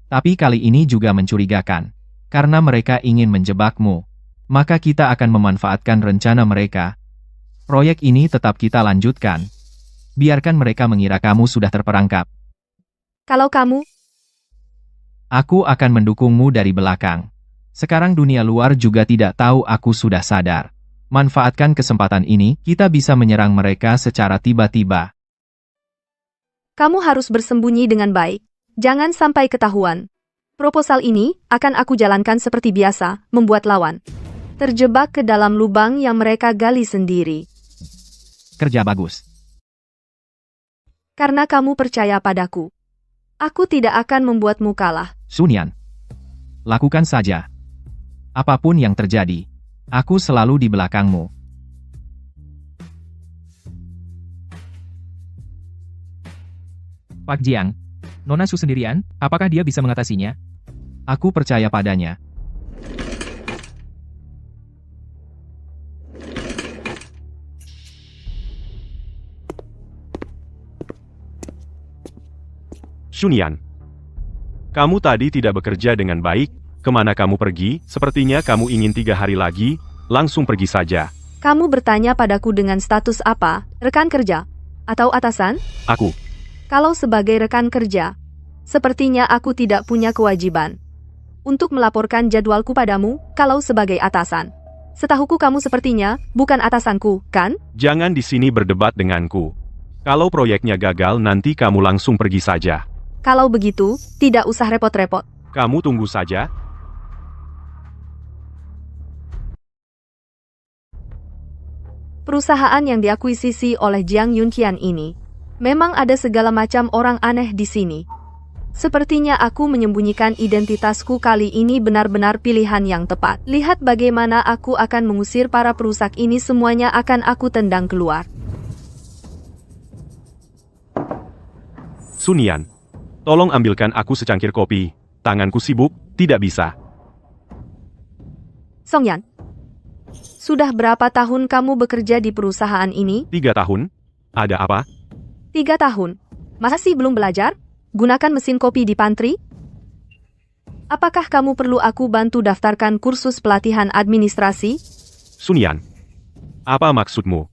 Tapi kali ini juga mencurigakan. Karena mereka ingin menjebakmu. Maka kita akan memanfaatkan rencana mereka. Proyek ini tetap kita lanjutkan. Biarkan mereka mengira kamu sudah terperangkap. Kalau kamu, Aku akan mendukungmu dari belakang. Sekarang dunia luar juga tidak tahu aku sudah sadar. Manfaatkan kesempatan ini, kita bisa menyerang mereka secara tiba-tiba. kamu harus bersembunyi dengan baik. Jangan sampai ketahuan. Proposal ini akan aku jalankan seperti biasa, membuat lawan terjebak ke dalam lubang yang mereka gali sendiri. Kerja bagus. Karena kamu percaya padaku. Aku tidak akan membuatmu kalah. Sunian. Lakukan saja. Apapun yang terjadi, aku selalu di belakangmu. Pak Jiang, Nona Su sendirian, apakah dia bisa mengatasinya? Aku percaya padanya. Shunyan. Kamu tadi tidak bekerja dengan baik, kemana kamu pergi? Sepertinya kamu ingin 3 hari lagi, langsung pergi saja. Kamu bertanya padaku dengan status apa? Rekan kerja? Atau atasan? Aku. Kalau sebagai rekan kerja, sepertinya aku tidak punya kewajiban untuk melaporkan jadwalku padamu. Kalau sebagai atasan, setahuku kamu sepertinya bukan atasanku, kan? Jangan di sini berdebat denganku. Kalau proyeknya gagal nanti kamu langsung pergi saja. Kalau begitu, tidak usah repot-repot. Kamu tunggu saja. Perusahaan yang diakuisisi oleh Jiang Yunqian ini, memang ada segala macam orang aneh di sini. Sepertinya aku menyembunyikan identitasku kali ini benar-benar pilihan yang tepat. Lihat bagaimana aku akan mengusir para perusak ini, semuanya akan aku tendang keluar. Sunian. Tolong ambilkan aku secangkir kopi. Tanganku sibuk, tidak bisa. Song Yan, sudah berapa tahun kamu bekerja di perusahaan ini? 3 tahun? Ada apa? 3 tahun. Masih belum belajar? Gunakan mesin kopi di pantry? Apakah kamu perlu aku bantu daftarkan kursus pelatihan administrasi? Sunian. Apa maksudmu?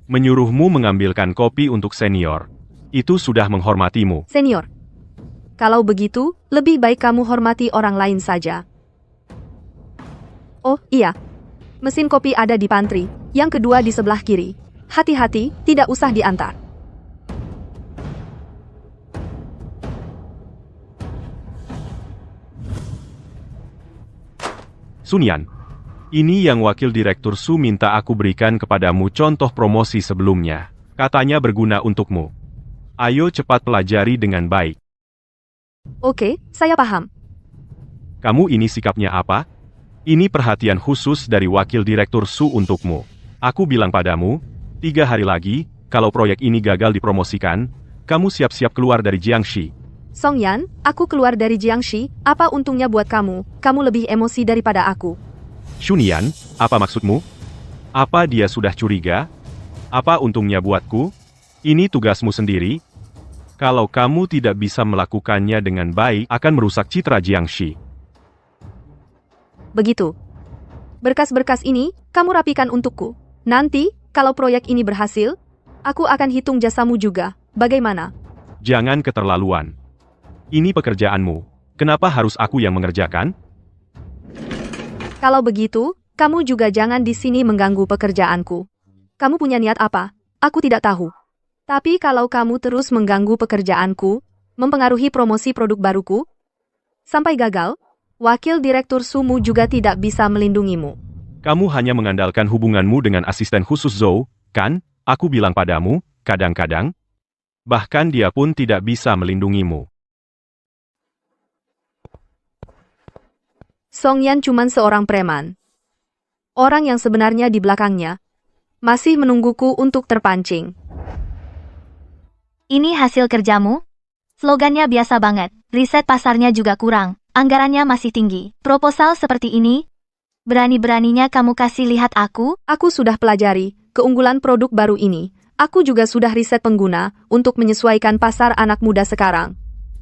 Menyuruhmu mengambilkan kopi untuk senior. Itu sudah menghormatimu. Senior, kalau begitu, lebih baik kamu hormati orang lain saja. Oh, iya. Mesin kopi ada di pantry. Yang kedua di sebelah kiri. hati-hati, tidak usah diantar. Sun Yan, ini yang Wakil Direktur Su minta aku berikan kepadamu contoh promosi sebelumnya. Katanya berguna untukmu. Ayo cepat pelajari dengan baik. Oke, saya paham. Kamu ini sikapnya apa? Ini perhatian khusus dari Wakil Direktur Su untukmu. Aku bilang padamu, 3 hari lagi, kalau proyek ini gagal dipromosikan, kamu siap-siap keluar dari Jiangxi. Song Yan, aku keluar dari Jiangxi, apa untungnya buat kamu? Kamu lebih emosi daripada aku. Sun Yan, apa maksudmu? Apa dia sudah curiga? Apa untungnya buatku? Ini tugasmu sendiri. Kalau kamu tidak bisa melakukannya dengan baik, akan merusak citra Jiangxi. Begitu. Berkas-berkas ini, kamu rapikan untukku. Nanti, kalau proyek ini berhasil, aku akan hitung jasamu juga. Bagaimana? Jangan keterlaluan. Ini pekerjaanmu. Kenapa harus aku yang mengerjakan? Kalau begitu, kamu juga jangan di sini mengganggu pekerjaanku. Kamu punya niat apa? Aku tidak tahu. Tapi kalau kamu terus mengganggu pekerjaanku, mempengaruhi promosi produk baruku, sampai gagal, Wakil Direktur Sumu juga tidak bisa melindungimu. Kamu hanya mengandalkan hubunganmu dengan asisten khusus Zhou, kan? Aku bilang padamu, kadang-kadang. Bahkan dia pun tidak bisa melindungimu. Song Yan cuman seorang preman. Orang yang sebenarnya di belakangnya, masih menungguku untuk terpancing. Ini hasil kerjamu? Slogannya biasa banget, riset pasarnya juga kurang, anggarannya masih tinggi. Proposal seperti ini, berani-beraninya kamu kasih lihat aku? Aku sudah pelajari keunggulan produk baru ini. Aku juga sudah riset pengguna untuk menyesuaikan pasar anak muda sekarang.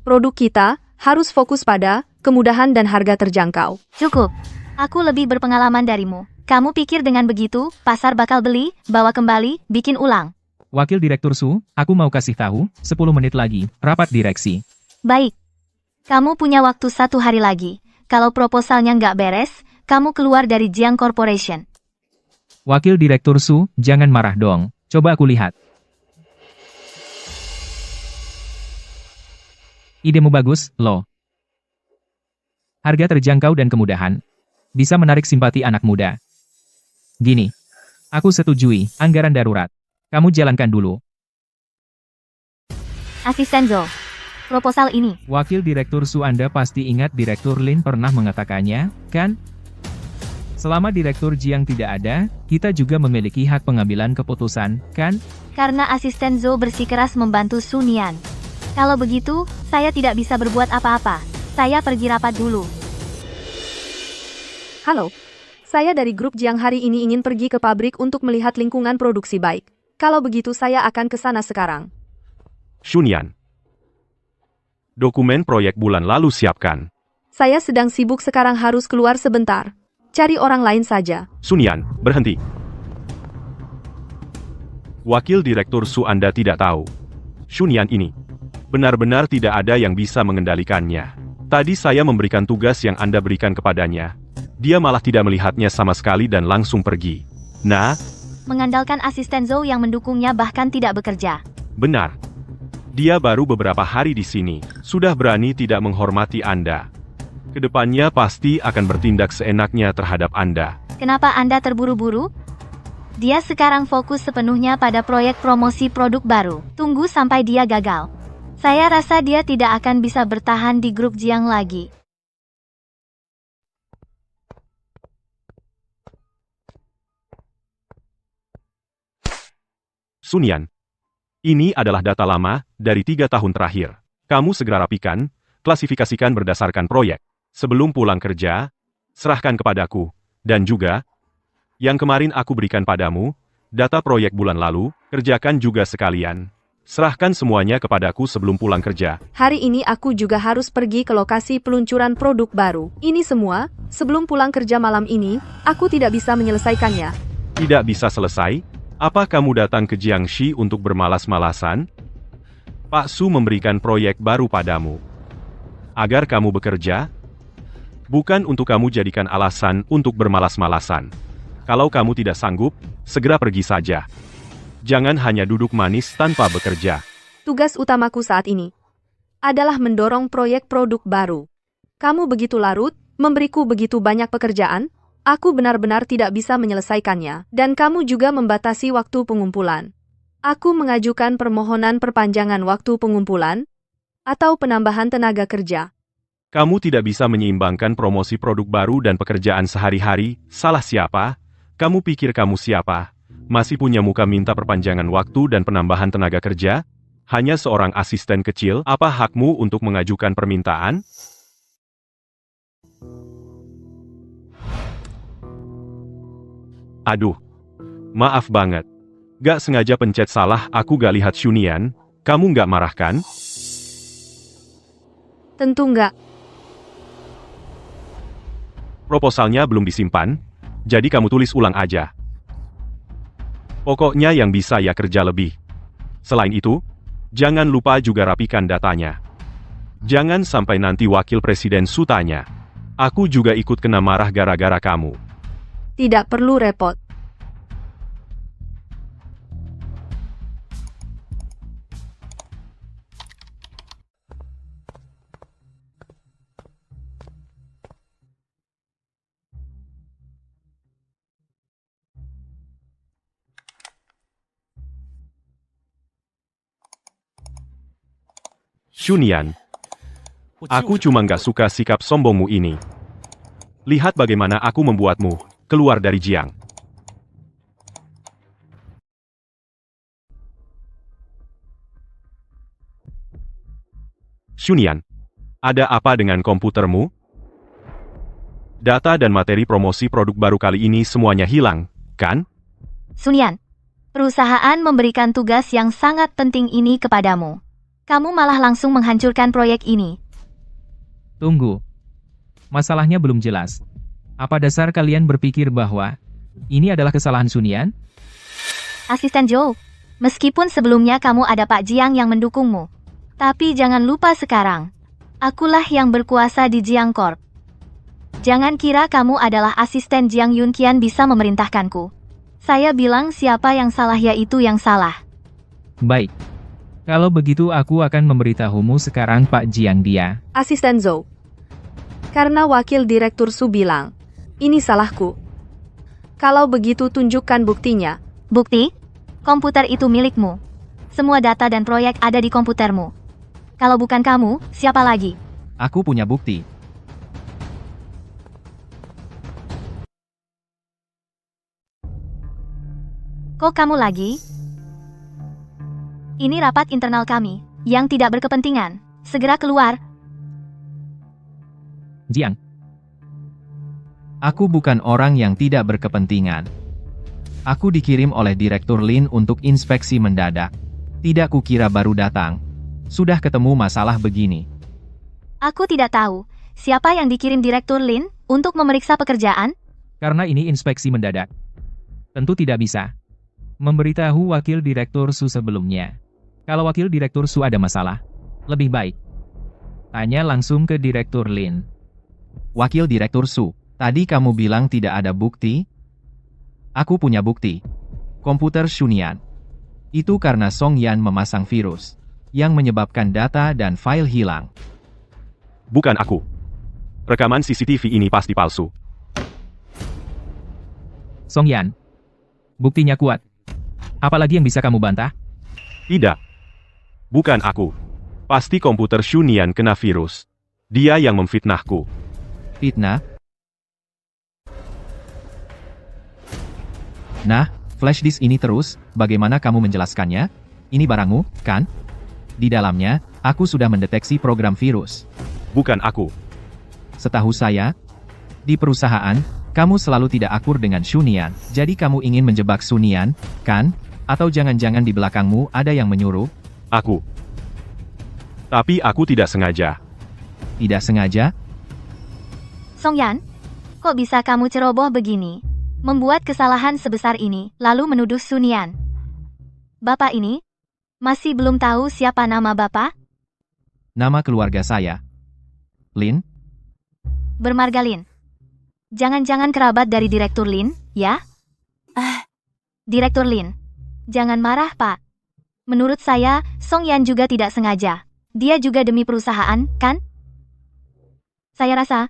Produk kita harus fokus pada kemudahan dan harga terjangkau. Cukup, aku lebih berpengalaman darimu. Kamu pikir dengan begitu, pasar bakal beli, bawa kembali, bikin ulang? Wakil Direktur Su, aku mau kasih tahu, 10 menit lagi, rapat direksi. Baik. Kamu punya waktu 1 hari lagi. Kalau proposalnya nggak beres, kamu keluar dari Jiang Corporation. Wakil Direktur Su, jangan marah dong. Coba aku lihat. Idemu bagus, loh. Harga terjangkau dan kemudahan. Bisa menarik simpati anak muda. Gini. Aku setujui, anggaran darurat. Kamu jalankan dulu. Asisten Zhou. Proposal ini. Wakil Direktur Su Anda pasti ingat Direktur Lin pernah mengatakannya, kan? Selama Direktur Jiang tidak ada, kita juga memiliki hak pengambilan keputusan, kan? Karena asisten Zhou bersikeras membantu Sun Yan. Kalau begitu, saya tidak bisa berbuat apa-apa. Saya pergi rapat dulu. Halo. Saya dari grup Jiang hari ini ingin pergi ke pabrik untuk melihat lingkungan produksi baik. Kalau begitu saya akan ke sana sekarang. Sun Yan. Dokumen proyek bulan lalu siapkan. Saya sedang sibuk sekarang harus keluar sebentar. Cari orang lain saja. Sun Yan, berhenti. Wakil Direktur Su Anda tidak tahu. Sun Yan ini benar-benar tidak ada yang bisa mengendalikannya. Tadi saya memberikan tugas yang Anda berikan kepadanya. Dia malah tidak melihatnya sama sekali dan langsung pergi. Nah, Mengandalkan asisten Zhou yang mendukungnya bahkan tidak bekerja. benar. Dia baru beberapa hari di sini, sudah berani tidak menghormati Anda. Kedepannya pasti akan bertindak seenaknya terhadap Anda. Kenapa Anda terburu-buru? Dia sekarang fokus sepenuhnya pada proyek promosi produk baru. Tunggu sampai dia gagal. Saya rasa dia tidak akan bisa bertahan di grup Jiang lagi. Sun Yan, ini adalah data lama dari 3 tahun terakhir. Kamu segera rapikan, klasifikasikan berdasarkan proyek. Sebelum pulang kerja, serahkan kepadaku. Dan juga, yang kemarin aku berikan padamu, data proyek bulan lalu, kerjakan juga sekalian. Serahkan semuanya kepadaku sebelum pulang kerja. Hari ini aku juga harus pergi ke lokasi peluncuran produk baru. Ini semua, sebelum pulang kerja malam ini, aku tidak bisa menyelesaikannya. Tidak bisa selesai? Apa kamu datang ke Jiangxi untuk bermalas-malasan? Pak Su memberikan proyek baru padamu. Agar kamu bekerja? Bukan untuk kamu jadikan alasan untuk bermalas-malasan. Kalau kamu tidak sanggup, segera pergi saja. Jangan hanya duduk manis tanpa bekerja. Tugas utamaku saat ini adalah mendorong proyek produk baru. Kamu begitu larut, memberiku begitu banyak pekerjaan, aku benar-benar tidak bisa menyelesaikannya, dan kamu juga membatasi waktu pengumpulan. Aku mengajukan permohonan perpanjangan waktu pengumpulan atau penambahan tenaga kerja. Kamu tidak bisa menyeimbangkan promosi produk baru dan pekerjaan sehari-hari. Salah siapa? Kamu pikir kamu siapa? Masih punya muka minta perpanjangan waktu dan penambahan tenaga kerja? Hanya seorang asisten kecil, apa hakmu untuk mengajukan permintaan? Aduh, maaf banget. Gak sengaja pencet salah, aku gak lihat Shunian. Kamu gak marah kan? Tentu enggak. Proposalnya belum disimpan, jadi kamu tulis ulang aja. Pokoknya yang bisa ya kerja lebih. Selain itu, jangan lupa juga rapikan datanya. Jangan sampai nanti wakil presiden Su tanya. Aku juga ikut kena marah gara-gara kamu. Tidak perlu repot. Shunian, aku cuma gak suka sikap sombongmu ini. Lihat bagaimana aku membuatmu keluar dari Jiang. Shunian, ada apa dengan komputermu? Data dan materi promosi produk baru kali ini semuanya hilang, kan? Sunian, perusahaan memberikan tugas yang sangat penting ini kepadamu. Kamu malah langsung menghancurkan proyek ini. Tunggu. Masalahnya belum jelas. Apa dasar kalian berpikir bahwa ini adalah kesalahan Shunian? Asisten Joe, meskipun sebelumnya kamu ada Pak Jiang yang mendukungmu, tapi jangan lupa sekarang, akulah yang berkuasa di Jiang Corp. Jangan kira kamu adalah asisten Jiang Yunqian bisa memerintahkanku. Saya bilang siapa yang salah yaitu yang salah. Baik. Kalau begitu aku akan memberitahumu sekarang Pak Jiang dia. Asisten Zhou. Karena wakil direktur Su bilang, ini salahku. Kalau begitu tunjukkan buktinya. Bukti? Komputer itu milikmu. Semua data dan proyek ada di komputermu. Kalau bukan kamu, siapa lagi? Aku punya bukti. Kok kamu lagi? Ini rapat internal kami, yang tidak berkepentingan. Segera keluar. Jiang. Aku bukan orang yang tidak berkepentingan. Aku dikirim oleh Direktur Lin untuk inspeksi mendadak. Tidak kukira baru datang. Sudah ketemu masalah begini. Aku tidak tahu, siapa yang dikirim Direktur Lin untuk memeriksa pekerjaan? Karena ini inspeksi mendadak. Tentu tidak bisa memberitahu wakil direktur Su sebelumnya. Kalau wakil direktur Su ada masalah, lebih baik tanya langsung ke Direktur Lin. Wakil direktur Su, tadi kamu bilang tidak ada bukti? Aku punya bukti. Komputer Shunian. Itu karena Song Yan memasang virus yang menyebabkan data dan file hilang. Bukan aku. Rekaman CCTV ini pasti palsu. Song Yan. Buktinya kuat. Apalagi yang bisa kamu bantah? Tidak. Bukan aku. Pasti komputer Shunian kena virus. Dia yang memfitnahku. Fitnah? Nah, flash disk ini terus, bagaimana kamu menjelaskannya? Ini barangmu, kan? Di dalamnya, aku sudah mendeteksi program virus. Bukan aku. Setahu saya, di perusahaan, kamu selalu tidak akur dengan Shunian. Jadi kamu ingin menjebak Shunian, kan? Atau jangan-jangan di belakangmu ada yang menyuruh? Aku. Tapi aku tidak sengaja. Tidak sengaja? Song Yan, kok bisa kamu ceroboh begini? Membuat kesalahan sebesar ini, lalu menuduh Shunian. Bapak ini? Masih belum tahu siapa nama Bapak? Nama keluarga saya. Lin? Bermarga Lin. Jangan-jangan kerabat dari Direktur Lin, ya? Direktur Lin. Jangan marah, Pak. Menurut saya, Song Yan juga tidak sengaja. Dia juga demi perusahaan, kan? Saya rasa,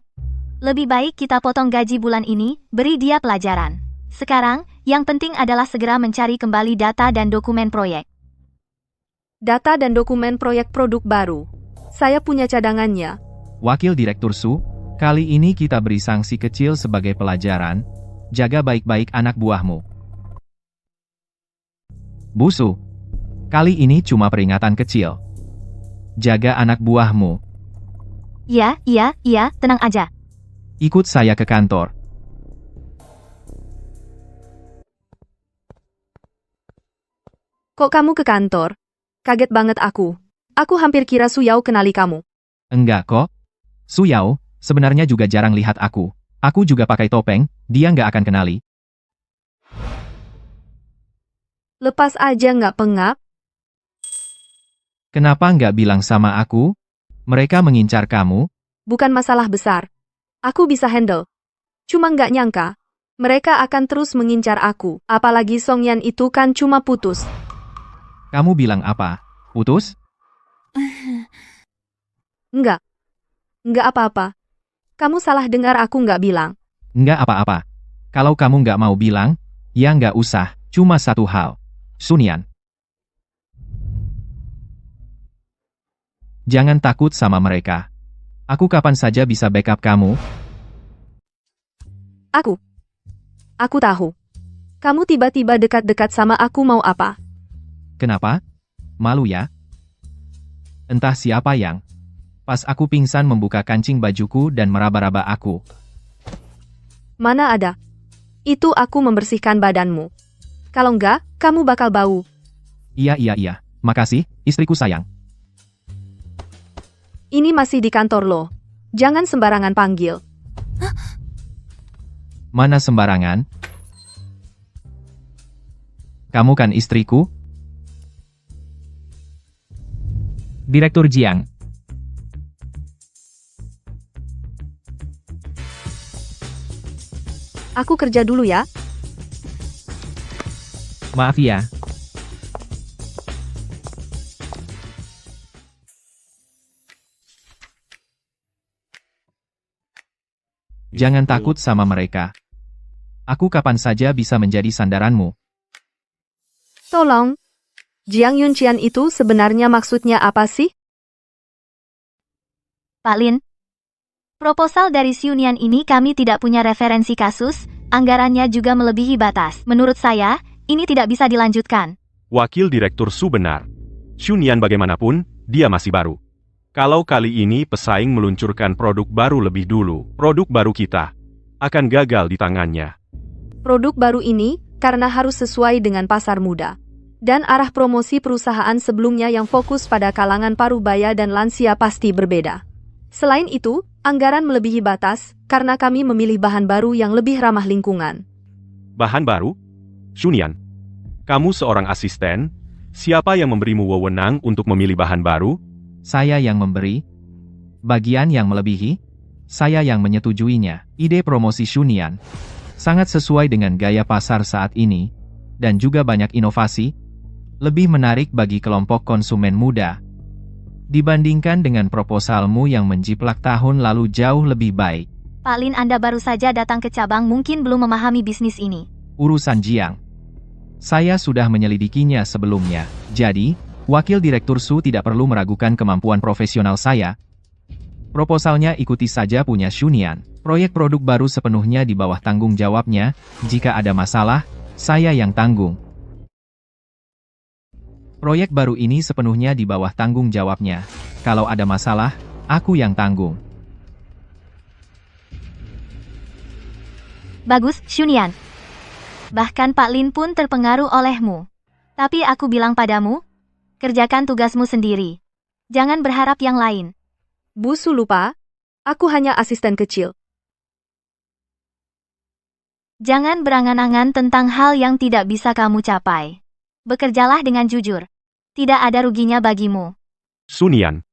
lebih baik kita potong gaji bulan ini, beri dia pelajaran. Sekarang, yang penting adalah segera mencari kembali data dan dokumen proyek. Data dan dokumen proyek produk baru. Saya punya cadangannya. Wakil Direktur Su, kali ini kita beri sanksi kecil sebagai pelajaran. Jaga baik-baik anak buahmu. Bu Su, kali ini cuma peringatan kecil. Jaga anak buahmu. Iya, tenang aja. Ikut saya ke kantor. Kok kamu ke kantor? Kaget banget aku. Aku hampir kira Su Yao kenali kamu. Enggak kok. Su Yao, sebenarnya juga jarang lihat aku. Aku juga pakai topeng, dia nggak akan kenali. Lepas aja nggak pengap. Kenapa nggak bilang sama aku? Mereka mengincar kamu? Bukan masalah besar. Aku bisa handle. Cuma nggak nyangka. Mereka akan terus mengincar aku. Apalagi Song Yan itu kan cuma putus. Kamu bilang apa? Putus? Enggak. Enggak apa-apa. Kamu salah dengar, aku nggak bilang. Nggak apa-apa. Kalau kamu nggak mau bilang, ya nggak usah. Cuma satu hal. Sun Yan. Jangan takut sama mereka. Aku kapan saja bisa backup kamu. Aku tahu. Kamu tiba-tiba dekat-dekat sama aku mau apa? Kenapa? Malu ya? Entah siapa yang pas aku pingsan membuka kancing bajuku dan meraba-raba aku. Mana ada? Itu aku membersihkan badanmu. Kalau enggak, kamu bakal bau. Iya. Makasih, istriku sayang. Ini masih di kantor lo. Jangan sembarangan panggil. Mana sembarangan? Kamu kan istriku? Direktur Jiang. Aku kerja dulu ya. Maaf ya. Jangan takut sama mereka. Aku kapan saja bisa menjadi sandaranmu. Tolong. Jiang Yunqian itu sebenarnya maksudnya apa sih? Pak Lin. Proposal dari Xiunian ini kami tidak punya referensi kasus, anggarannya juga melebihi batas. Menurut saya, ini tidak bisa dilanjutkan. Wakil Direktur Su benar. Shunyan bagaimanapun, dia masih baru. Kalau kali ini pesaing meluncurkan produk baru lebih dulu, produk baru kita akan gagal di tangannya. Produk baru ini, karena harus sesuai dengan pasar muda. Dan arah promosi perusahaan sebelumnya yang fokus pada kalangan parubaya dan lansia pasti berbeda. Selain itu, anggaran melebihi batas, karena kami memilih bahan baru yang lebih ramah lingkungan. Bahan baru? Shunyan, kamu seorang asisten, siapa yang memberimu wewenang untuk memilih bahan baru? Saya yang memberi. Bagian yang melebihi. Saya yang menyetujuinya. Ide promosi Shunyan sangat sesuai dengan gaya pasar saat ini, dan juga banyak inovasi, lebih menarik bagi kelompok konsumen muda. Dibandingkan dengan proposalmu yang menjiplak tahun lalu jauh lebih baik. Pak Lin, Anda baru saja datang ke cabang, mungkin belum memahami bisnis ini. Urusan Jiang. Saya sudah menyelidikinya sebelumnya, jadi, Wakil Direktur Su tidak perlu meragukan kemampuan profesional saya. Proposalnya ikuti saja punya Shunyan. Proyek produk baru sepenuhnya di bawah tanggung jawabnya, jika ada masalah, saya yang tanggung. Proyek baru ini sepenuhnya di bawah tanggung jawabnya. Kalau ada masalah, aku yang tanggung. Bagus, Shunyan. Bahkan Pak Lin pun terpengaruh olehmu. Tapi aku bilang padamu, kerjakan tugasmu sendiri. Jangan berharap yang lain. Bu Su lupa, aku hanya asisten kecil. Jangan berangan-angan tentang hal yang tidak bisa kamu capai. Bekerjalah dengan jujur. Tidak ada ruginya bagimu. Shunyan,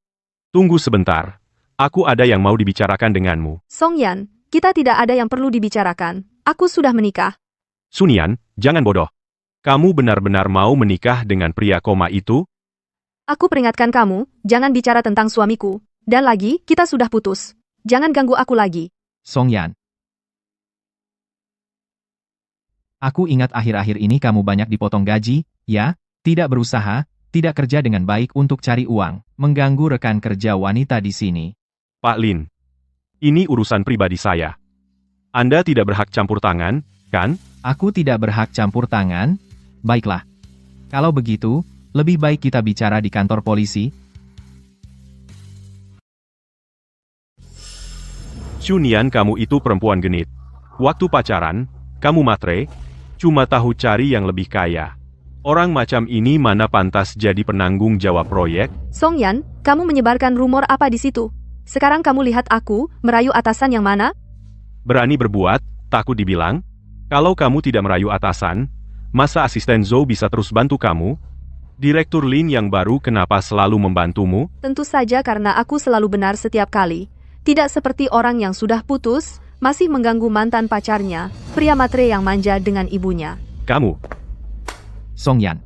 tunggu sebentar. Aku ada yang mau dibicarakan denganmu. Song Yan, kita tidak ada yang perlu dibicarakan. Aku sudah menikah. Shunyan, jangan bodoh. Kamu benar-benar mau menikah dengan pria koma itu? Aku peringatkan kamu, jangan bicara tentang suamiku. Dan lagi, kita sudah putus. Jangan ganggu aku lagi. Song Yan. Aku ingat akhir-akhir ini kamu banyak dipotong gaji, ya? Tidak berusaha, tidak kerja dengan baik untuk cari uang, mengganggu rekan kerja wanita di sini. Pak Lin, ini urusan pribadi saya. Anda tidak berhak campur tangan, kan? Aku tidak berhak campur tangan? Baiklah. Kalau begitu, lebih baik kita bicara di kantor polisi. Shunian, kamu itu perempuan genit. Waktu pacaran, kamu matre, cuma tahu cari yang lebih kaya. Orang macam ini mana pantas jadi penanggung jawab proyek? Song Yan, kamu menyebarkan rumor apa di situ? Sekarang kamu lihat aku, merayu atasan yang mana? Berani berbuat, takut dibilang? Kalau kamu tidak merayu atasan, masa asisten Zhou bisa terus bantu kamu? Direktur Lin yang baru kenapa selalu membantumu? Tentu saja karena aku selalu benar setiap kali. Tidak seperti orang yang sudah putus, masih mengganggu mantan pacarnya, pria matre yang manja dengan ibunya. Kamu, Song Yan.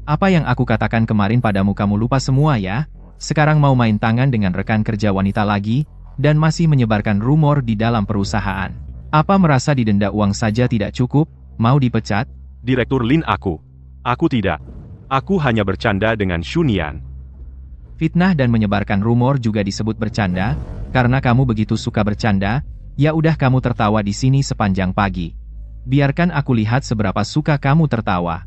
Apa yang aku katakan kemarin padamu kamu lupa semua ya? Sekarang mau main tangan dengan rekan kerja wanita lagi, dan masih menyebarkan rumor di dalam perusahaan. Apa merasa didenda uang saja tidak cukup? Mau dipecat? Direktur Lin Aku tidak. Aku hanya bercanda dengan Shunian. Fitnah dan menyebarkan rumor juga disebut bercanda, karena kamu begitu suka bercanda, ya udah kamu tertawa di sini sepanjang pagi. Biarkan aku lihat seberapa suka kamu tertawa.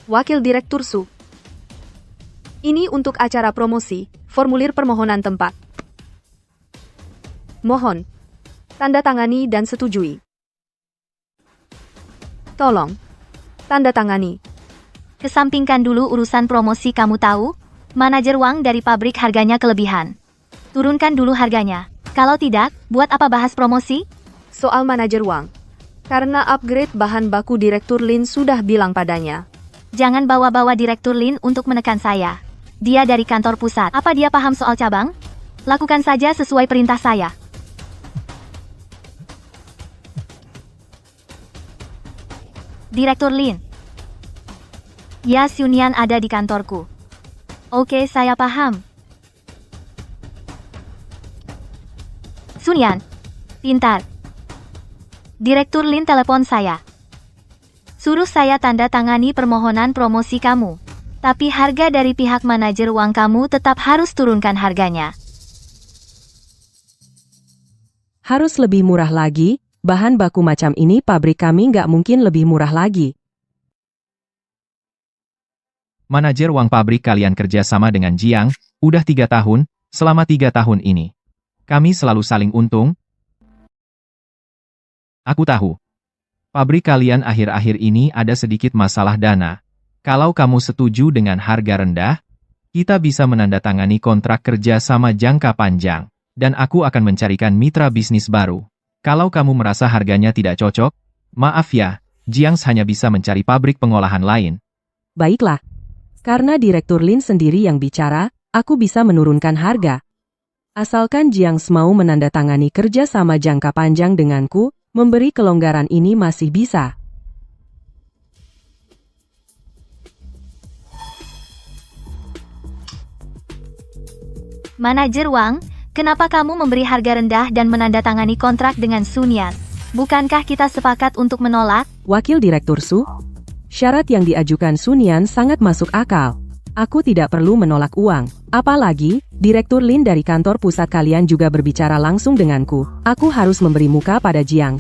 Wakil Direktur Su. Ini untuk acara promosi, formulir permohonan tempat. Mohon, tanda tangani dan setujui. Tolong, tanda tangani. Kesampingkan dulu urusan promosi kamu tahu? Manajer uang dari pabrik harganya kelebihan. Turunkan dulu harganya. Kalau tidak, buat apa bahas promosi? Soal manajer uang. Karena upgrade bahan baku Direktur Lin sudah bilang padanya. Jangan bawa-bawa Direktur Lin untuk menekan saya. Dia dari kantor pusat. Apa dia paham soal cabang? Lakukan saja sesuai perintah saya. Direktur Lin. Ya, Shunian ada di kantorku. Oke, saya paham. Shunian. Pintar. Direktur Lin telepon saya. Suruh saya tanda tangani permohonan promosi kamu. Tapi harga dari pihak manajer uang kamu tetap harus turunkan harganya. Harus lebih murah lagi, bahan baku macam ini pabrik kami nggak mungkin lebih murah lagi. Manajer uang pabrik kalian kerja sama dengan Jiang, udah 3 tahun, selama 3 tahun ini. Kami selalu saling untung. Aku tahu. Pabrik kalian akhir-akhir ini ada sedikit masalah dana. Kalau kamu setuju dengan harga rendah, kita bisa menandatangani kontrak kerja sama jangka panjang, dan aku akan mencarikan mitra bisnis baru. Kalau kamu merasa harganya tidak cocok, maaf ya, Jiang hanya bisa mencari pabrik pengolahan lain. Baiklah. Karena Direktur Lin sendiri yang bicara, aku bisa menurunkan harga. Asalkan Jiang mau menandatangani kerja sama jangka panjang denganku, memberi kelonggaran ini masih bisa. Manajer uang, kenapa kamu memberi harga rendah dan menandatangani kontrak dengan Shunian? Bukankah kita sepakat untuk menolak? Wakil Direktur Su, syarat yang diajukan Shunian sangat masuk akal. Aku tidak perlu menolak uang. Apalagi, Direktur Lin dari kantor pusat kalian juga berbicara langsung denganku. Aku harus memberi muka pada Jiang.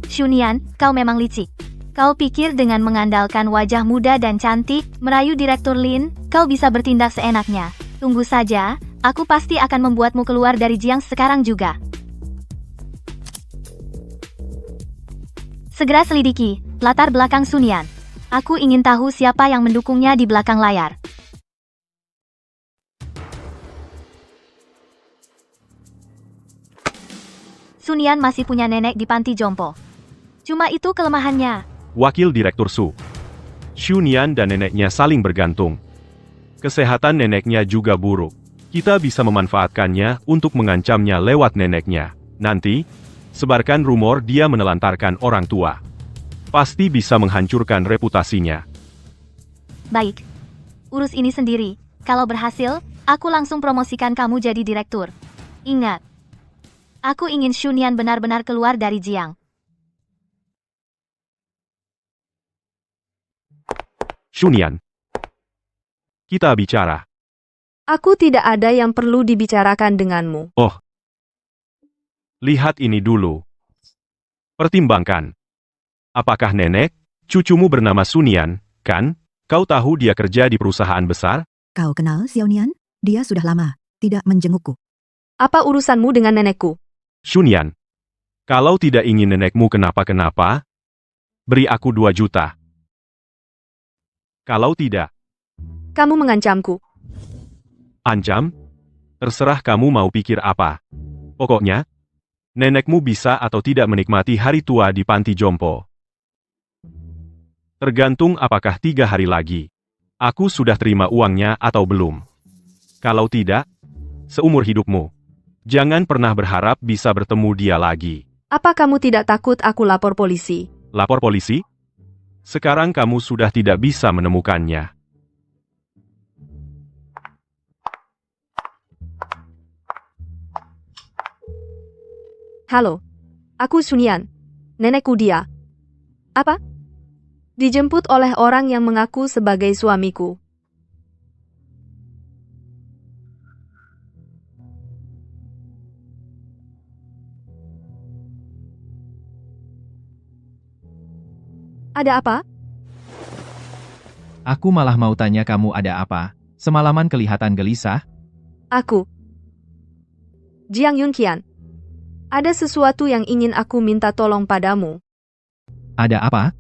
Shunian, kau memang licik. Kau pikir dengan mengandalkan wajah muda dan cantik, merayu Direktur Lin, kau bisa bertindak seenaknya. Tunggu saja, aku pasti akan membuatmu keluar dari Jiang sekarang juga. Segera selidiki latar belakang Shunian. Aku ingin tahu siapa yang mendukungnya di belakang layar. Shunian masih punya nenek di panti jompo. Cuma itu kelemahannya. Wakil Direktur Su. Shunian dan neneknya saling bergantung. Kesehatan neneknya juga buruk. Kita bisa memanfaatkannya untuk mengancamnya lewat neneknya. Nanti, sebarkan rumor dia menelantarkan orang tua. Pasti bisa menghancurkan reputasinya. Baik. Urus ini sendiri. Kalau berhasil, aku langsung promosikan kamu jadi direktur. Ingat, aku ingin Shunyan benar-benar keluar dari Jiang. Shunyan. Kita bicara. Aku tidak ada yang perlu dibicarakan denganmu. Oh. Lihat ini dulu. Pertimbangkan. Apakah nenek, cucumu bernama Shunyan, kan? Kau tahu dia kerja di perusahaan besar? Kau kenal Xiaonian? Dia sudah lama tidak menjengukku. Apa urusanmu dengan nenekku? Shunyan. Kalau tidak ingin nenekmu kenapa-kenapa, beri aku 2 juta. Kalau tidak, Kamu mengancamku. ancam? Terserah kamu mau pikir apa. Pokoknya, nenekmu bisa atau tidak menikmati hari tua di panti jompo. Tergantung apakah 3 hari lagi. Aku sudah terima uangnya atau belum. Kalau tidak, seumur hidupmu. Jangan pernah berharap bisa bertemu dia lagi. Apa kamu tidak takut aku lapor polisi? Lapor polisi? Sekarang kamu sudah tidak bisa menemukannya. Halo. Aku Shunyan. Nenekku dia. Apa? Dijemput oleh orang yang mengaku sebagai suamiku. Ada apa? Aku malah mau tanya kamu ada apa. Semalaman kelihatan gelisah. Aku. Jiang Yunqian. Ada sesuatu yang ingin aku minta tolong padamu. Ada apa?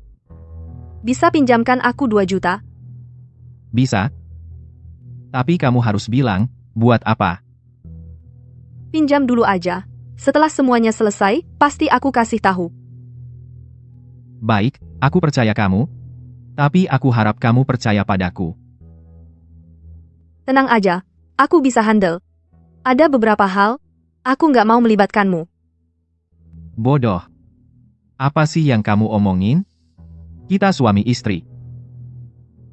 Bisa pinjamkan aku 2 juta? Bisa. Tapi kamu harus bilang, buat apa? Pinjam dulu aja. Setelah semuanya selesai, pasti aku kasih tahu. Baik, aku percaya kamu. Tapi aku harap kamu percaya padaku. Tenang aja, aku bisa handle. Ada beberapa hal, aku nggak mau melibatkanmu. Bodoh. Apa sih yang kamu omongin? Kita suami istri.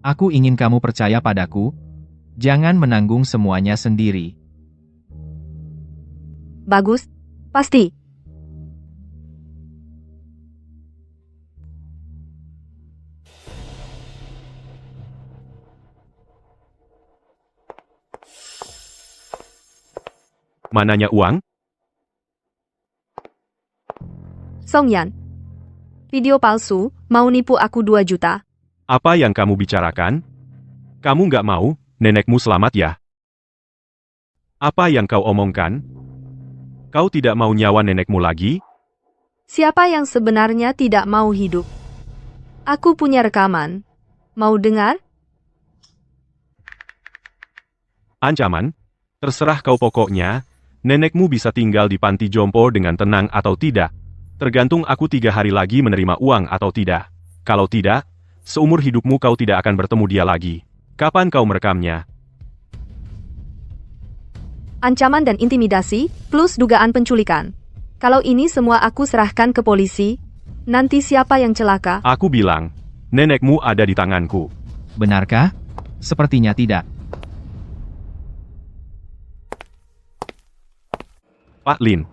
Aku ingin kamu percaya padaku. Jangan menanggung semuanya sendiri. Bagus, pasti. Mananya uang? Songyan. Video palsu, mau nipu aku 2 juta. Apa yang kamu bicarakan? Kamu nggak mau, nenekmu selamat ya? Apa yang kau omongkan? Kau tidak mau nyawa nenekmu lagi? Siapa yang sebenarnya tidak mau hidup? Aku punya rekaman. Mau dengar? Ancaman? Terserah kau pokoknya, nenekmu bisa tinggal di panti jompo dengan tenang atau tidak. Tergantung aku 3 hari lagi menerima uang atau tidak. Kalau tidak, seumur hidupmu kau tidak akan bertemu dia lagi. Kapan kau merekamnya? Ancaman dan intimidasi, plus dugaan penculikan. Kalau ini semua aku serahkan ke polisi, nanti siapa yang celaka? Aku bilang, nenekmu ada di tanganku. Benarkah? Sepertinya tidak. Pak Lin.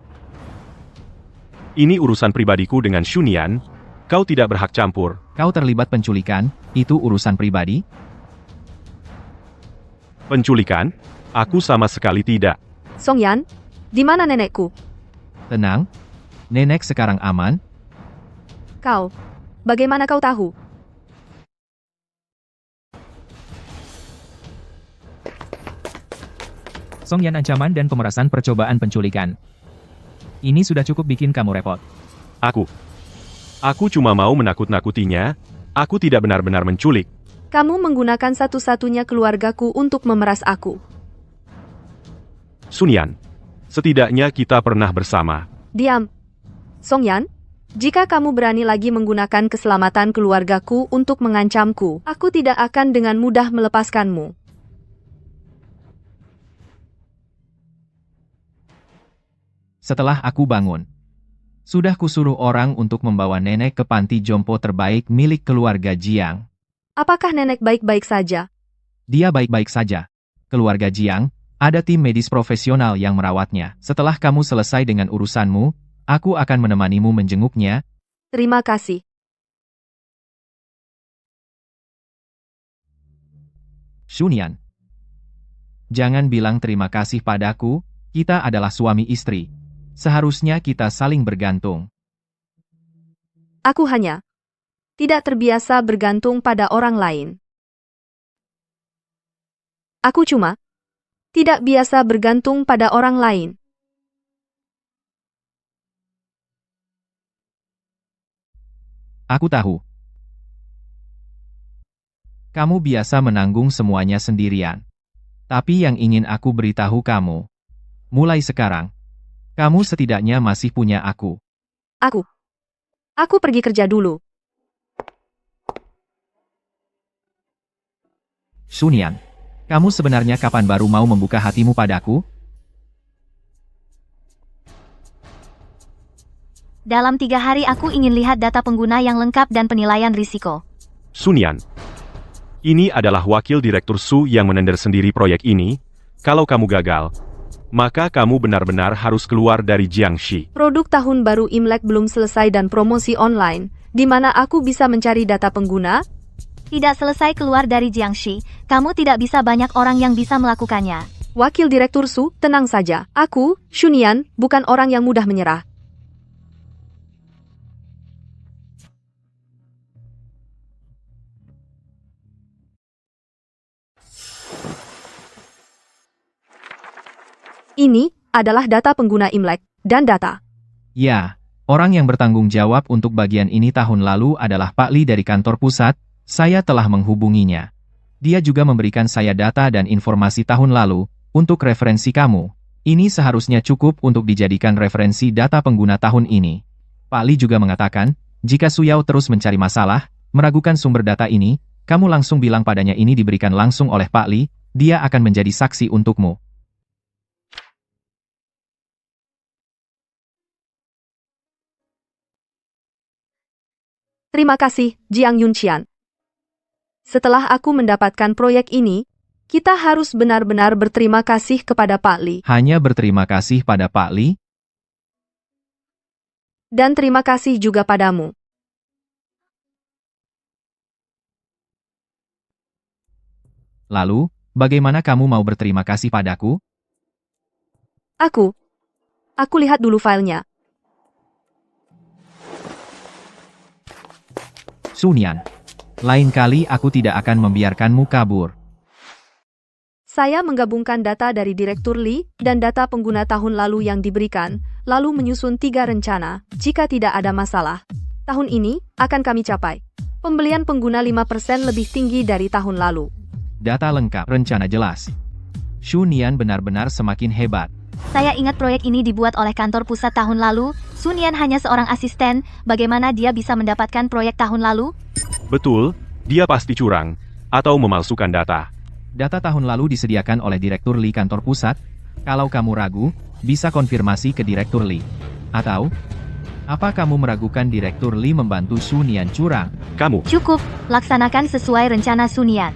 Ini urusan pribadiku dengan Shunyan, kau tidak berhak campur. Kau terlibat penculikan, itu urusan pribadi? Penculikan? Aku sama sekali tidak. Songyan, di mana nenekku? Tenang. Nenek sekarang aman. Kau. Bagaimana kau tahu? Songyan ancaman dan pemerasan percobaan penculikan. Ini sudah cukup bikin kamu repot. Aku cuma mau menakut-nakutinya, aku tidak benar-benar menculik. Kamu menggunakan satu-satunya keluargaku untuk memeras aku. Shunyan, setidaknya kita pernah bersama. Diam. Songyan, jika kamu berani lagi menggunakan keselamatan keluargaku untuk mengancamku, aku tidak akan dengan mudah melepaskanmu. setelah aku bangun. Sudah kusuruh orang untuk membawa nenek ke panti jompo terbaik milik keluarga Jiang. Apakah nenek baik-baik saja? Dia baik-baik saja. Keluarga Jiang, ada tim medis profesional yang merawatnya. Setelah kamu selesai dengan urusanmu, aku akan menemanimu menjenguknya. Terima kasih. Shunian. Jangan bilang terima kasih padaku, kita adalah suami istri. Seharusnya kita saling bergantung. Aku hanya tidak terbiasa bergantung pada orang lain. Aku cuma tidak biasa bergantung pada orang lain. Aku tahu. Kamu biasa menanggung semuanya sendirian. Tapi yang ingin aku beritahu kamu, mulai sekarang, kamu setidaknya masih punya aku. Aku pergi kerja dulu. Shunian, kamu sebenarnya kapan baru mau membuka hatimu padaku? Dalam 3 hari aku ingin lihat data pengguna yang lengkap dan penilaian risiko. Shunian. Ini adalah wakil direktur Su yang menender sendiri proyek ini. Kalau kamu gagal, maka kamu benar-benar harus keluar dari Jiangxi. Produk tahun baru Imlek belum selesai dan promosi online, di mana aku bisa mencari data pengguna? Tidak selesai keluar dari Jiangxi, kamu tidak bisa banyak orang yang bisa melakukannya. Wakil Direktur Su, tenang saja. Aku, Shunian, bukan orang yang mudah menyerah. Ini adalah data pengguna Imlek dan data. Ya, orang yang bertanggung jawab untuk bagian ini tahun lalu adalah Pak Li dari kantor pusat. Saya telah menghubunginya. Dia juga memberikan saya data dan informasi tahun lalu untuk referensi kamu. Ini seharusnya cukup untuk dijadikan referensi data pengguna tahun ini. Pak Li juga mengatakan, jika Suyao terus mencari masalah, meragukan sumber data ini, kamu langsung bilang padanya ini diberikan langsung oleh Pak Li, dia akan menjadi saksi untukmu. Terima kasih, Jiang Yunqian. Setelah aku mendapatkan proyek ini, kita harus benar-benar berterima kasih kepada Pak Li. Hanya berterima kasih pada Pak Li? Dan terima kasih juga padamu. Lalu, bagaimana kamu mau berterima kasih padaku? Aku lihat dulu filenya. Shunian, lain kali aku tidak akan membiarkanmu kabur. Saya menggabungkan data dari Direktur Li dan data pengguna tahun lalu yang diberikan, lalu menyusun 3 rencana. Jika tidak ada masalah, tahun ini akan kami capai. Pembelian pengguna 5% lebih tinggi dari tahun lalu. Data lengkap, rencana jelas. Shunian benar-benar semakin hebat. Saya ingat proyek ini dibuat oleh kantor pusat tahun lalu. Sunian hanya seorang asisten, bagaimana dia bisa mendapatkan proyek tahun lalu? Betul, dia pasti curang atau memalsukan data. Data tahun lalu disediakan oleh Direktur Li kantor pusat. Kalau kamu ragu, bisa konfirmasi ke Direktur Li. Atau, apa kamu meragukan Direktur Li membantu Shunian curang? Kamu, Cukup, laksanakan sesuai rencana Sunian.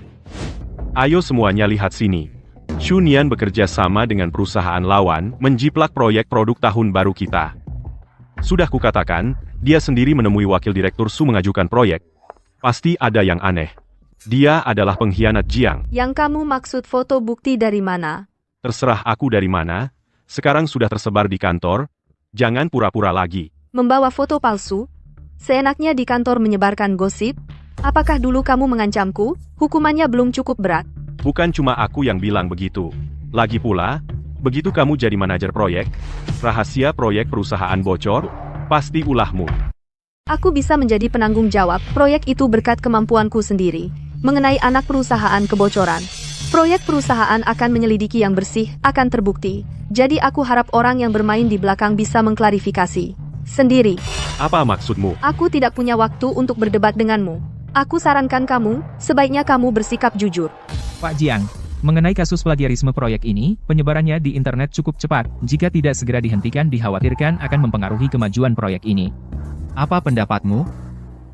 ayo semuanya lihat sini. Shunian bekerja sama dengan perusahaan lawan menjiplak proyek produk tahun baru kita. Sudah kukatakan, dia sendiri menemui wakil direktur Su mengajukan proyek. Pasti ada yang aneh. Dia adalah pengkhianat Jiang. Yang kamu maksud foto bukti dari mana? Terserah aku dari mana, sekarang sudah tersebar di kantor, jangan pura-pura lagi. Membawa foto palsu? Seenaknya di kantor menyebarkan gosip? Apakah dulu kamu mengancamku? Hukumannya belum cukup berat. Bukan cuma aku yang bilang begitu. Lagi pula, begitu kamu jadi manajer proyek, rahasia proyek perusahaan bocor, pasti ulahmu. Aku bisa menjadi penanggung jawab proyek itu berkat kemampuanku sendiri. Mengenai anak perusahaan kebocoran, proyek perusahaan akan menyelidiki yang bersih, akan terbukti. Jadi aku harap orang yang bermain di belakang bisa mengklarifikasi sendiri. Apa maksudmu? Aku tidak punya waktu untuk berdebat denganmu. Aku sarankan kamu, sebaiknya kamu bersikap jujur. Pak Jiang, Mengenai kasus plagiarisme proyek ini, penyebarannya di internet cukup cepat. Jika tidak segera dihentikan, dikhawatirkan akan mempengaruhi kemajuan proyek ini. Apa pendapatmu?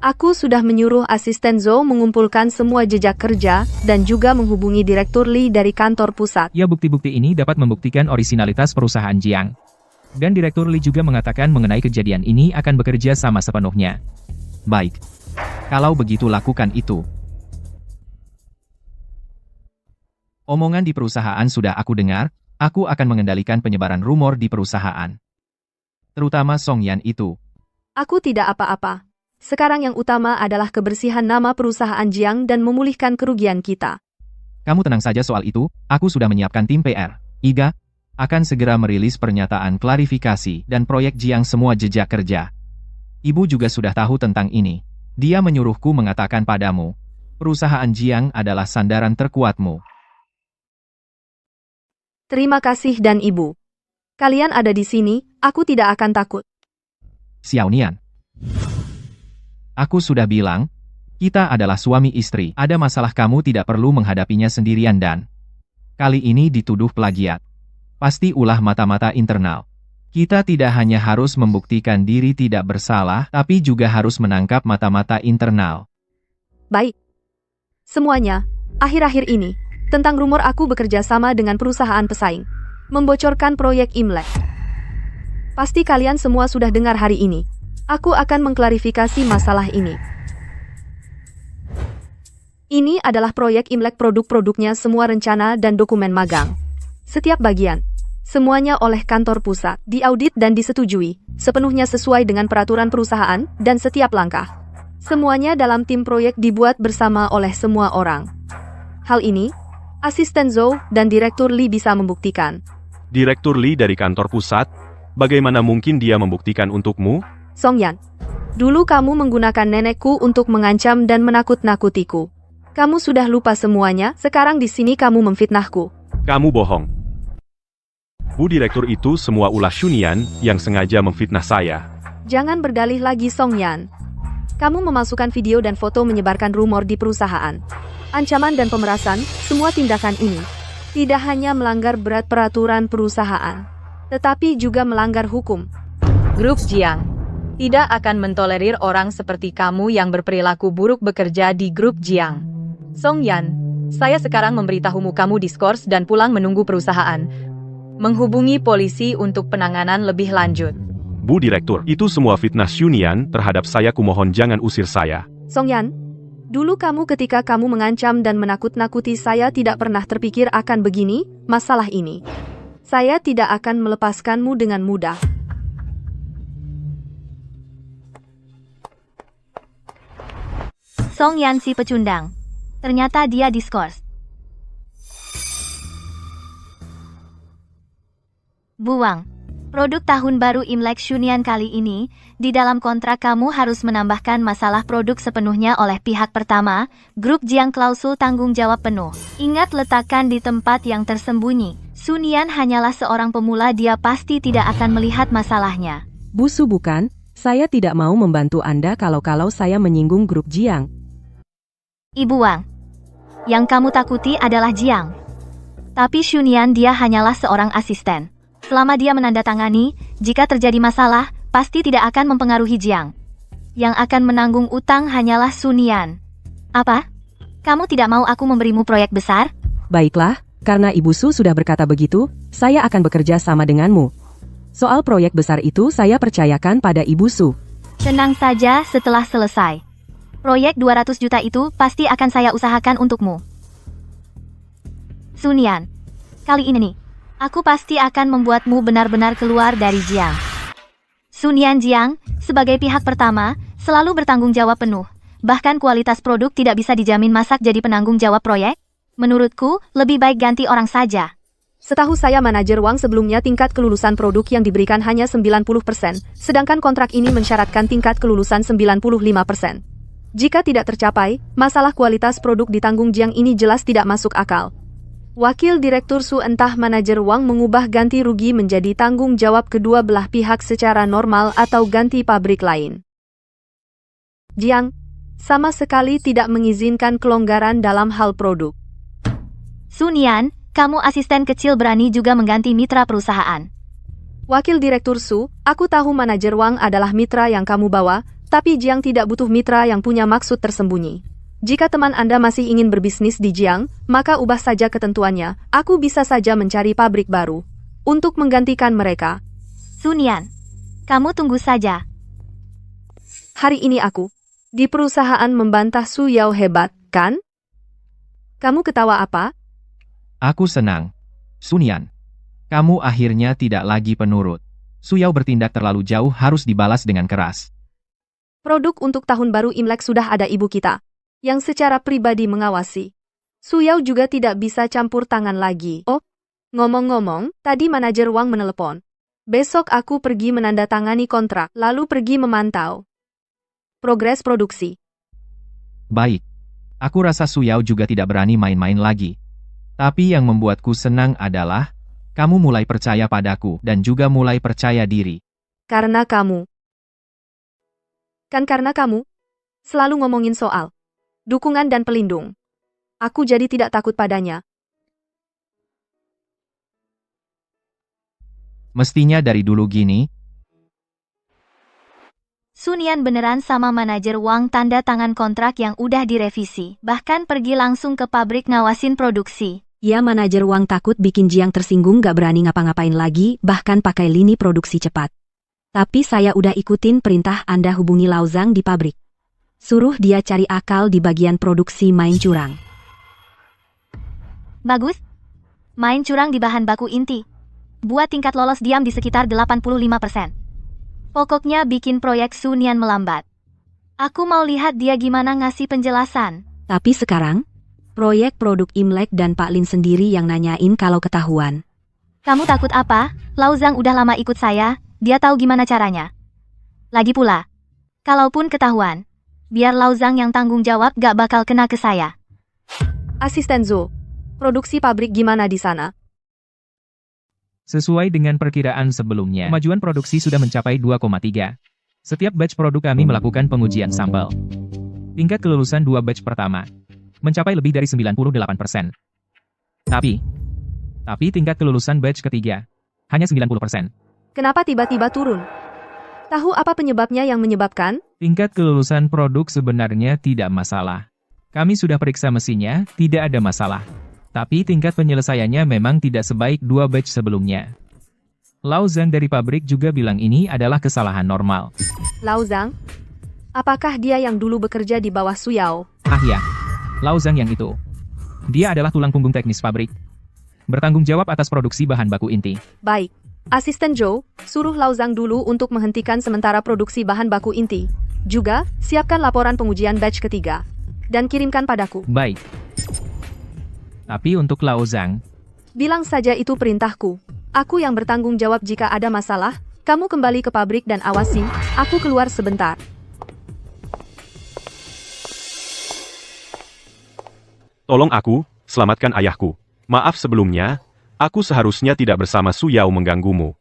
Aku sudah menyuruh asisten Zhou mengumpulkan semua jejak kerja dan juga menghubungi Direktur Li dari kantor pusat. Ya, bukti-bukti ini dapat membuktikan orisinalitas perusahaan Jiang. Dan Direktur Li juga mengatakan mengenai kejadian ini akan bekerja sama sepenuhnya. Baik. Kalau begitu lakukan itu. Omongan di perusahaan sudah aku dengar, aku akan mengendalikan penyebaran rumor di perusahaan. Terutama Song Yan itu. Aku tidak apa-apa. Sekarang yang utama adalah kebersihan nama perusahaan Jiang dan memulihkan kerugian kita. Kamu tenang saja soal itu, aku sudah menyiapkan tim PR. Iga akan segera merilis pernyataan klarifikasi dan proyek Jiang semua jejak kerja. Ibu juga sudah tahu tentang ini. Dia menyuruhku mengatakan padamu, perusahaan Jiang adalah sandaran terkuatmu. Terima kasih dan Ibu. Kalian ada di sini, aku tidak akan takut. Xiao Nian. Aku sudah bilang, kita adalah suami istri. Ada masalah kamu tidak perlu menghadapinya sendirian dan kali ini dituduh plagiat. Pasti ulah mata-mata internal. Kita tidak hanya harus membuktikan diri tidak bersalah, tapi juga harus menangkap mata-mata internal. Baik. Semuanya, akhir-akhir ini, tentang rumor aku bekerja sama dengan perusahaan pesaing. Membocorkan proyek Imlek. Pasti kalian semua sudah dengar hari ini. Aku akan mengklarifikasi masalah ini. Ini adalah proyek Imlek, produk-produknya semua rencana dan dokumen magang. Setiap bagian, semuanya oleh kantor pusat, diaudit dan disetujui, sepenuhnya sesuai dengan peraturan perusahaan dan setiap langkah. Semuanya dalam tim proyek dibuat bersama oleh semua orang. Hal ini, asisten Zhou dan Direktur Li bisa membuktikan. Direktur Li dari kantor pusat, bagaimana mungkin dia membuktikan untukmu? Song Yan, dulu kamu menggunakan nenekku untuk mengancam dan menakut-nakutiku. Kamu sudah lupa semuanya, sekarang di sini kamu memfitnahku. Kamu bohong. Bu Direktur itu semua ulah Shunian yang sengaja memfitnah saya. Jangan berdalih lagi Song Yan. Kamu memasukkan video dan foto menyebarkan rumor di perusahaan. Ancaman dan pemerasan, semua tindakan ini tidak hanya melanggar berat peraturan perusahaan, tetapi juga melanggar hukum. Grup Jiang tidak akan mentolerir orang seperti kamu yang berperilaku buruk bekerja di grup Jiang. Song Yan, saya sekarang memberitahumu kamu diskors dan pulang menunggu perusahaan. Menghubungi polisi untuk penanganan lebih lanjut. Bu Direktur, itu semua fitnah Shunian terhadap saya, kumohon jangan usir saya. Song Yan, dulu kamu ketika kamu mengancam dan menakut-nakuti saya tidak pernah terpikir akan begini, masalah ini. Saya tidak akan melepaskanmu dengan mudah. Song Yan si pecundang. Ternyata dia diskors. Buang. Produk tahun baru Imlek Shunian kali ini, di dalam kontrak kamu harus menambahkan masalah produk sepenuhnya oleh pihak pertama, grup Jiang, klausul tanggung jawab penuh. Ingat, letakkan di tempat yang tersembunyi. Shunian hanyalah seorang pemula, dia pasti tidak akan melihat masalahnya. Busu bukan, saya tidak mau membantu Anda kalau saya menyinggung grup Jiang. Ibu Wang, yang kamu takuti adalah Jiang. Tapi Shunian dia hanyalah seorang asisten. Selama dia menandatangani, jika terjadi masalah, pasti tidak akan mempengaruhi Jiang. Yang akan menanggung utang hanyalah Shunian. Apa? Kamu tidak mau aku memberimu proyek besar? Baiklah, karena Ibu Su sudah berkata begitu, saya akan bekerja sama denganmu. Soal proyek besar itu saya percayakan pada Ibu Su. Tenang saja, setelah selesai. Proyek 200 juta itu pasti akan saya usahakan untukmu. Shunian, kali ini nih, aku pasti akan membuatmu benar-benar keluar dari Jiang. Shunian Jiang, sebagai pihak pertama, selalu bertanggung jawab penuh. Bahkan kualitas produk tidak bisa dijamin, masak jadi penanggung jawab proyek? Menurutku, lebih baik ganti orang saja. Setahu saya manajer Wang sebelumnya tingkat kelulusan produk yang diberikan hanya 90%, sedangkan kontrak ini mensyaratkan tingkat kelulusan 95%. Jika tidak tercapai, masalah kualitas produk ditanggung Jiang ini jelas tidak masuk akal. Wakil Direktur Su entah manajer Wang mengubah ganti rugi menjadi tanggung jawab kedua belah pihak secara normal atau ganti pabrik lain. Jiang sama sekali tidak mengizinkan kelonggaran dalam hal produk. Sunian, kamu asisten kecil berani juga mengganti mitra perusahaan. Wakil Direktur Su, aku tahu manajer Wang adalah mitra yang kamu bawa, tapi Jiang tidak butuh mitra yang punya maksud tersembunyi. Jika teman Anda masih ingin berbisnis di Jiang, maka ubah saja ketentuannya. Aku bisa saja mencari pabrik baru untuk menggantikan mereka. Sunian, kamu tunggu saja. Hari ini aku di perusahaan membantah Su Yao hebat, kan? Kamu ketawa apa? Aku senang. Sunian, kamu akhirnya tidak lagi penurut. Su Yao bertindak terlalu jauh harus dibalas dengan keras. Produk untuk tahun baru Imlek sudah ada ibu kita, yang secara pribadi mengawasi. Su Yao juga tidak bisa campur tangan lagi. Oh, ngomong-ngomong, tadi manajer Wang menelepon. Besok aku pergi menandatangani kontrak, lalu pergi memantau progres produksi. Baik. Aku rasa Su Yao juga tidak berani main-main lagi. Tapi yang membuatku senang adalah, kamu mulai percaya padaku dan juga mulai percaya diri. Karena kamu. Kan karena kamu selalu ngomongin soal dukungan dan pelindung. Aku jadi tidak takut padanya. Mestinya dari dulu gini. Sunian beneran sama manajer Wang tanda tangan kontrak yang udah direvisi, bahkan pergi langsung ke pabrik ngawasin produksi. Ya manajer Wang takut bikin Jiang tersinggung gak berani ngapa-ngapain lagi, bahkan pakai lini produksi cepat. Tapi saya udah ikutin perintah Anda hubungi Lao Zhang di pabrik. Suruh dia cari akal di bagian produksi main curang. Bagus. Main curang di bahan baku inti. Buat tingkat lolos diam di sekitar 85%. Pokoknya bikin proyek Sunian melambat. Aku mau lihat dia gimana ngasih penjelasan. Tapi sekarang, proyek produk Imlek dan Pak Lin sendiri yang nanyain kalau ketahuan. Kamu takut apa? Lao Zhang udah lama ikut saya, dia tahu gimana caranya. Lagi pula, kalaupun ketahuan, biar Lao Zhang yang tanggung jawab gak bakal kena ke saya. Asisten Zhou, produksi pabrik gimana di sana? Sesuai dengan perkiraan sebelumnya, kemajuan produksi sudah mencapai 2,3. Setiap batch produk kami melakukan pengujian sampel. Tingkat kelulusan 2 batch pertama mencapai lebih dari 98%. Tapi tingkat kelulusan batch ketiga hanya 90%. Kenapa tiba-tiba turun? Tahu apa penyebabnya yang menyebabkan? Tingkat kelulusan produk sebenarnya tidak masalah. Kami sudah periksa mesinnya, tidak ada masalah. Tapi tingkat penyelesaiannya memang tidak sebaik 2 batch sebelumnya. Lao Zhang dari pabrik juga bilang ini adalah kesalahan normal. Lao Zhang? Apakah dia yang dulu bekerja di bawah Su Yao? Ah ya, Lao Zhang yang itu. Dia adalah tulang punggung teknis pabrik. Bertanggung jawab atas produksi bahan baku inti. Baik. Asisten Zhou, suruh Lao Zhang dulu untuk menghentikan sementara produksi bahan baku inti. Juga, siapkan laporan pengujian batch ketiga. Dan kirimkan padaku. Baik. Tapi untuk Lao Zhang, bilang saja itu perintahku. Aku yang bertanggung jawab jika ada masalah. Kamu kembali ke pabrik dan awasi. Aku keluar sebentar. Tolong aku, selamatkan ayahku. Maaf sebelumnya, aku seharusnya tidak bersama Su Yao mengganggumu.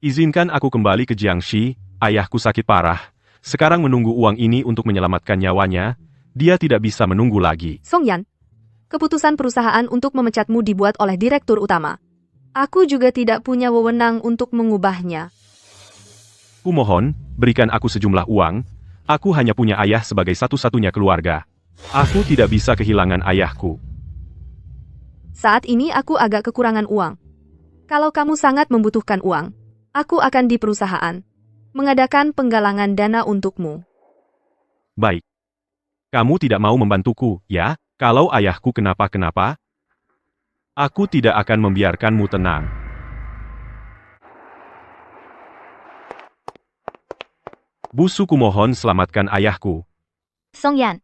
Izinkan aku kembali ke Jiangxi, ayahku sakit parah. Sekarang menunggu uang ini untuk menyelamatkan nyawanya, dia tidak bisa menunggu lagi. Song Yan, keputusan perusahaan untuk memecatmu dibuat oleh direktur utama. Aku juga tidak punya wewenang untuk mengubahnya. Kumohon, berikan aku sejumlah uang. Aku hanya punya ayah sebagai satu-satunya keluarga. Aku tidak bisa kehilangan ayahku. Saat ini aku agak kekurangan uang. Kalau kamu sangat membutuhkan uang, aku akan di perusahaan mengadakan penggalangan dana untukmu. Baik. Kamu tidak mau membantuku, ya? Kalau ayahku kenapa-kenapa, aku tidak akan membiarkanmu tenang. Busu kumohon selamatkan ayahku. Song Yan,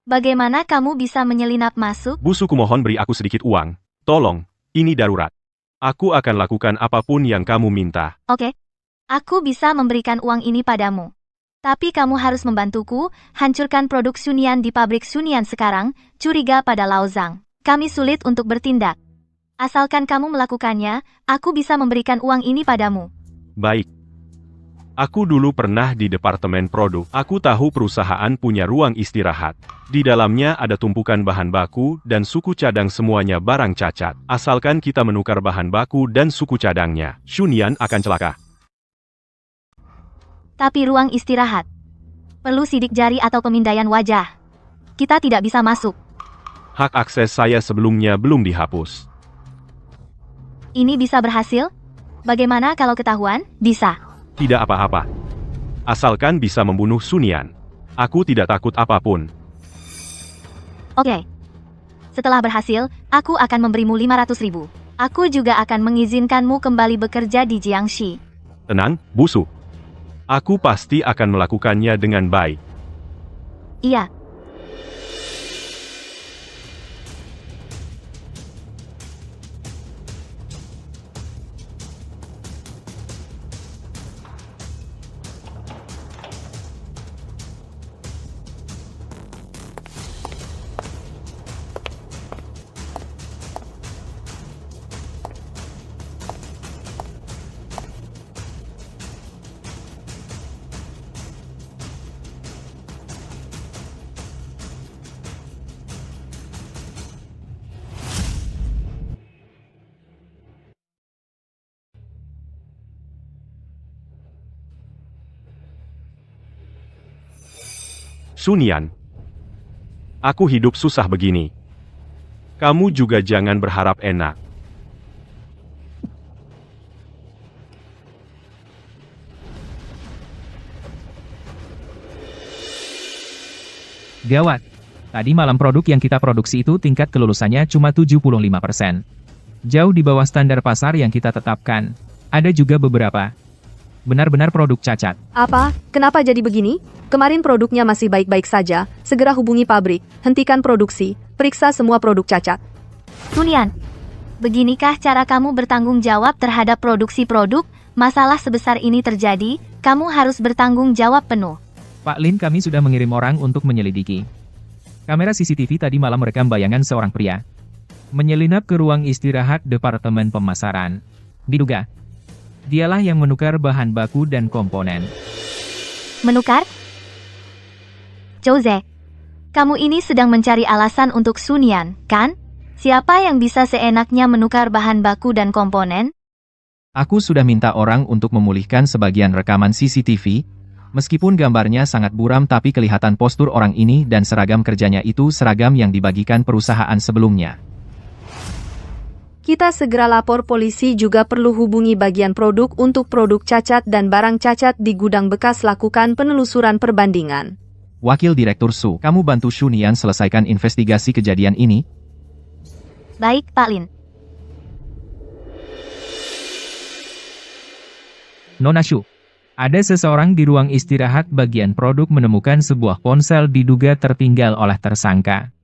bagaimana kamu bisa menyelinap masuk? Busu kumohon beri aku sedikit uang. Tolong, ini darurat. Aku akan lakukan apapun yang kamu minta. Oke. Aku bisa memberikan uang ini padamu. Tapi kamu harus membantuku, hancurkan produk Sunian di pabrik Sunian sekarang, curiga pada Lao Zhang. Kami sulit untuk bertindak. Asalkan kamu melakukannya, aku bisa memberikan uang ini padamu. Baik. Aku dulu pernah di departemen produk. Aku tahu perusahaan punya ruang istirahat. Di dalamnya ada tumpukan bahan baku dan suku cadang, semuanya barang cacat. Asalkan kita menukar bahan baku dan suku cadangnya, Shunyan akan celaka. Tapi ruang istirahat. Perlu sidik jari atau pemindaian wajah. Kita tidak bisa masuk. Hak akses saya sebelumnya belum dihapus. Ini bisa berhasil? Bagaimana kalau ketahuan? Bisa. Tidak apa-apa. Asalkan bisa membunuh Shunyan. Aku tidak takut apapun. Oke. Setelah berhasil, aku akan memberimu 500.000. Aku juga akan mengizinkanmu kembali bekerja di Jiangxi. Tenang, Busu. Aku pasti akan melakukannya dengan baik. Iya. Shunyan, aku hidup susah begini. Kamu juga jangan berharap enak. Gawat. Tadi malam produk yang kita produksi itu tingkat kelulusannya cuma 75%. Jauh di bawah standar pasar yang kita tetapkan. Ada juga beberapa. Benar-benar produk cacat. Apa? Kenapa jadi begini? Kemarin produknya masih baik-baik saja. Segera hubungi pabrik, hentikan produksi, periksa semua produk cacat. Shunyan, beginikah cara kamu bertanggung jawab terhadap produksi produk? Masalah sebesar ini terjadi, kamu harus bertanggung jawab penuh. Pak Lin, kami sudah mengirim orang untuk menyelidiki. Kamera CCTV tadi malam merekam bayangan seorang pria menyelinap ke ruang istirahat departemen pemasaran. Diduga, dialah yang menukar bahan baku dan komponen. Menukar? Zhouze, kamu ini sedang mencari alasan untuk Shunyan, kan? Siapa yang bisa seenaknya menukar bahan baku dan komponen? Aku sudah minta orang untuk memulihkan sebagian rekaman CCTV. Meskipun gambarnya sangat buram, tapi kelihatan postur orang ini dan seragam kerjanya itu seragam yang dibagikan perusahaan sebelumnya. Kita segera lapor polisi, juga perlu hubungi bagian produk untuk produk cacat dan barang cacat di gudang bekas, lakukan penelusuran perbandingan. Wakil Direktur Su, kamu bantu Shunyan selesaikan investigasi kejadian ini? Baik, Pak Lin. Nona Shu, ada seseorang di ruang istirahat bagian produk menemukan sebuah ponsel diduga tertinggal oleh tersangka.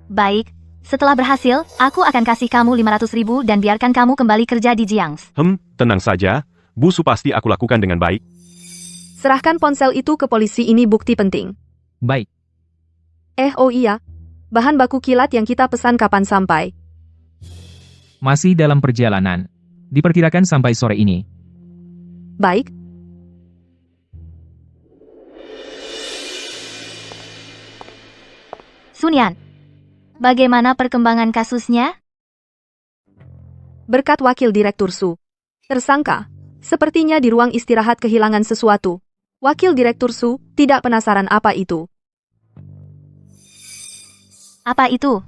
Baik, setelah berhasil, aku akan kasih kamu 500.000 dan biarkan kamu kembali kerja di Jiangxi. Tenang saja, Busu, pasti aku lakukan dengan baik. Serahkan ponsel itu ke polisi, ini bukti penting. Baik. Oh iya, bahan baku kilat yang kita pesan kapan sampai? Masih dalam perjalanan. Diperkirakan sampai sore ini. Baik. Shunyan, bagaimana perkembangan kasusnya? Berkat Wakil Direktur Su. Tersangka, sepertinya di ruang istirahat kehilangan sesuatu. Wakil Direktur Su, tidak penasaran apa itu? Apa itu?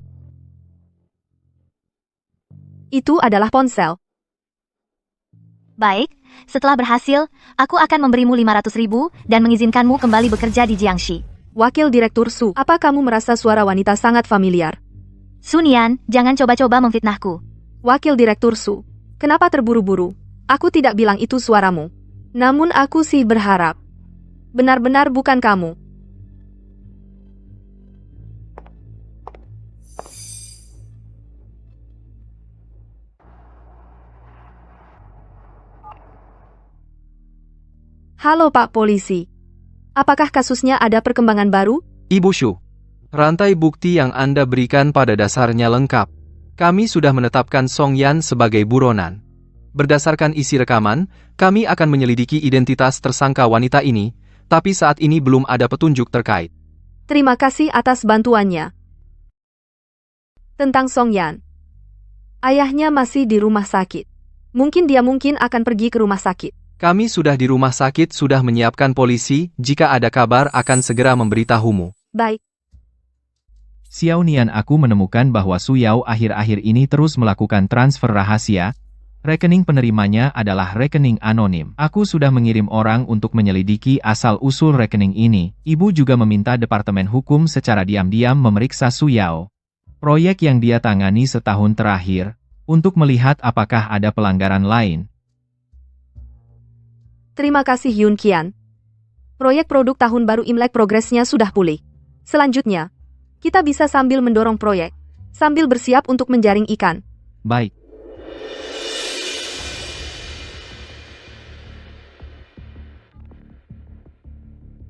Itu adalah ponsel. Baik, setelah berhasil, aku akan memberimu 500.000 dan mengizinkanmu kembali bekerja di Jiangxi. Wakil Direktur Su, apa kamu merasa suara wanita sangat familiar? Shunyan, jangan coba-coba memfitnahku. Wakil Direktur Su, kenapa terburu-buru? Aku tidak bilang itu suaramu. Namun aku sih berharap. Benar-benar bukan kamu. Halo Pak Polisi. Apakah kasusnya ada perkembangan baru? Ibu Shu, rantai bukti yang Anda berikan pada dasarnya lengkap. Kami sudah menetapkan Song Yan sebagai buronan. berdasarkan isi rekaman, kami akan menyelidiki identitas tersangka wanita ini, tapi saat ini belum ada petunjuk terkait. Terima kasih atas bantuannya. Tentang Song Yan. Ayahnya masih di rumah sakit. Mungkin dia akan pergi ke rumah sakit. Kami sudah di rumah sakit sudah menyiapkan polisi, jika ada kabar akan segera memberitahumu. Baik. Xiao Nian, aku menemukan bahwa Su Yao akhir-akhir ini terus melakukan transfer rahasia. Rekening penerimanya adalah rekening anonim. Aku sudah mengirim orang untuk menyelidiki asal-usul rekening ini. Ibu juga meminta Departemen Hukum secara diam-diam memeriksa Su Yao. Proyek yang dia tangani setahun terakhir, untuk melihat apakah ada pelanggaran lain. Terima kasih Yun Qian. Proyek produk tahun baru Imlek progresnya sudah pulih. Selanjutnya, kita bisa sambil mendorong proyek, sambil bersiap untuk menjaring ikan. Baik.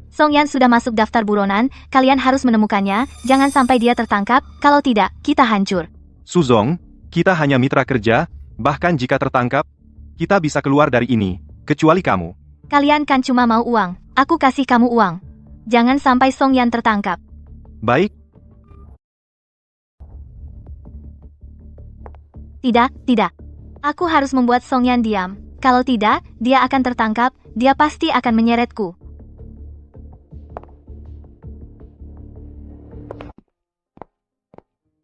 Song Yan sudah masuk daftar buronan, kalian harus menemukannya, jangan sampai dia tertangkap, kalau tidak, kita hancur. Suzong, kita hanya mitra kerja, bahkan jika tertangkap, kita bisa keluar dari ini, kecuali kamu. Kalian kan cuma mau uang, aku kasih kamu uang. Jangan sampai Song Yan tertangkap. Baik, Tidak. Aku harus membuat Song Yan diam. Kalau tidak, dia akan tertangkap, dia pasti akan menyeretku.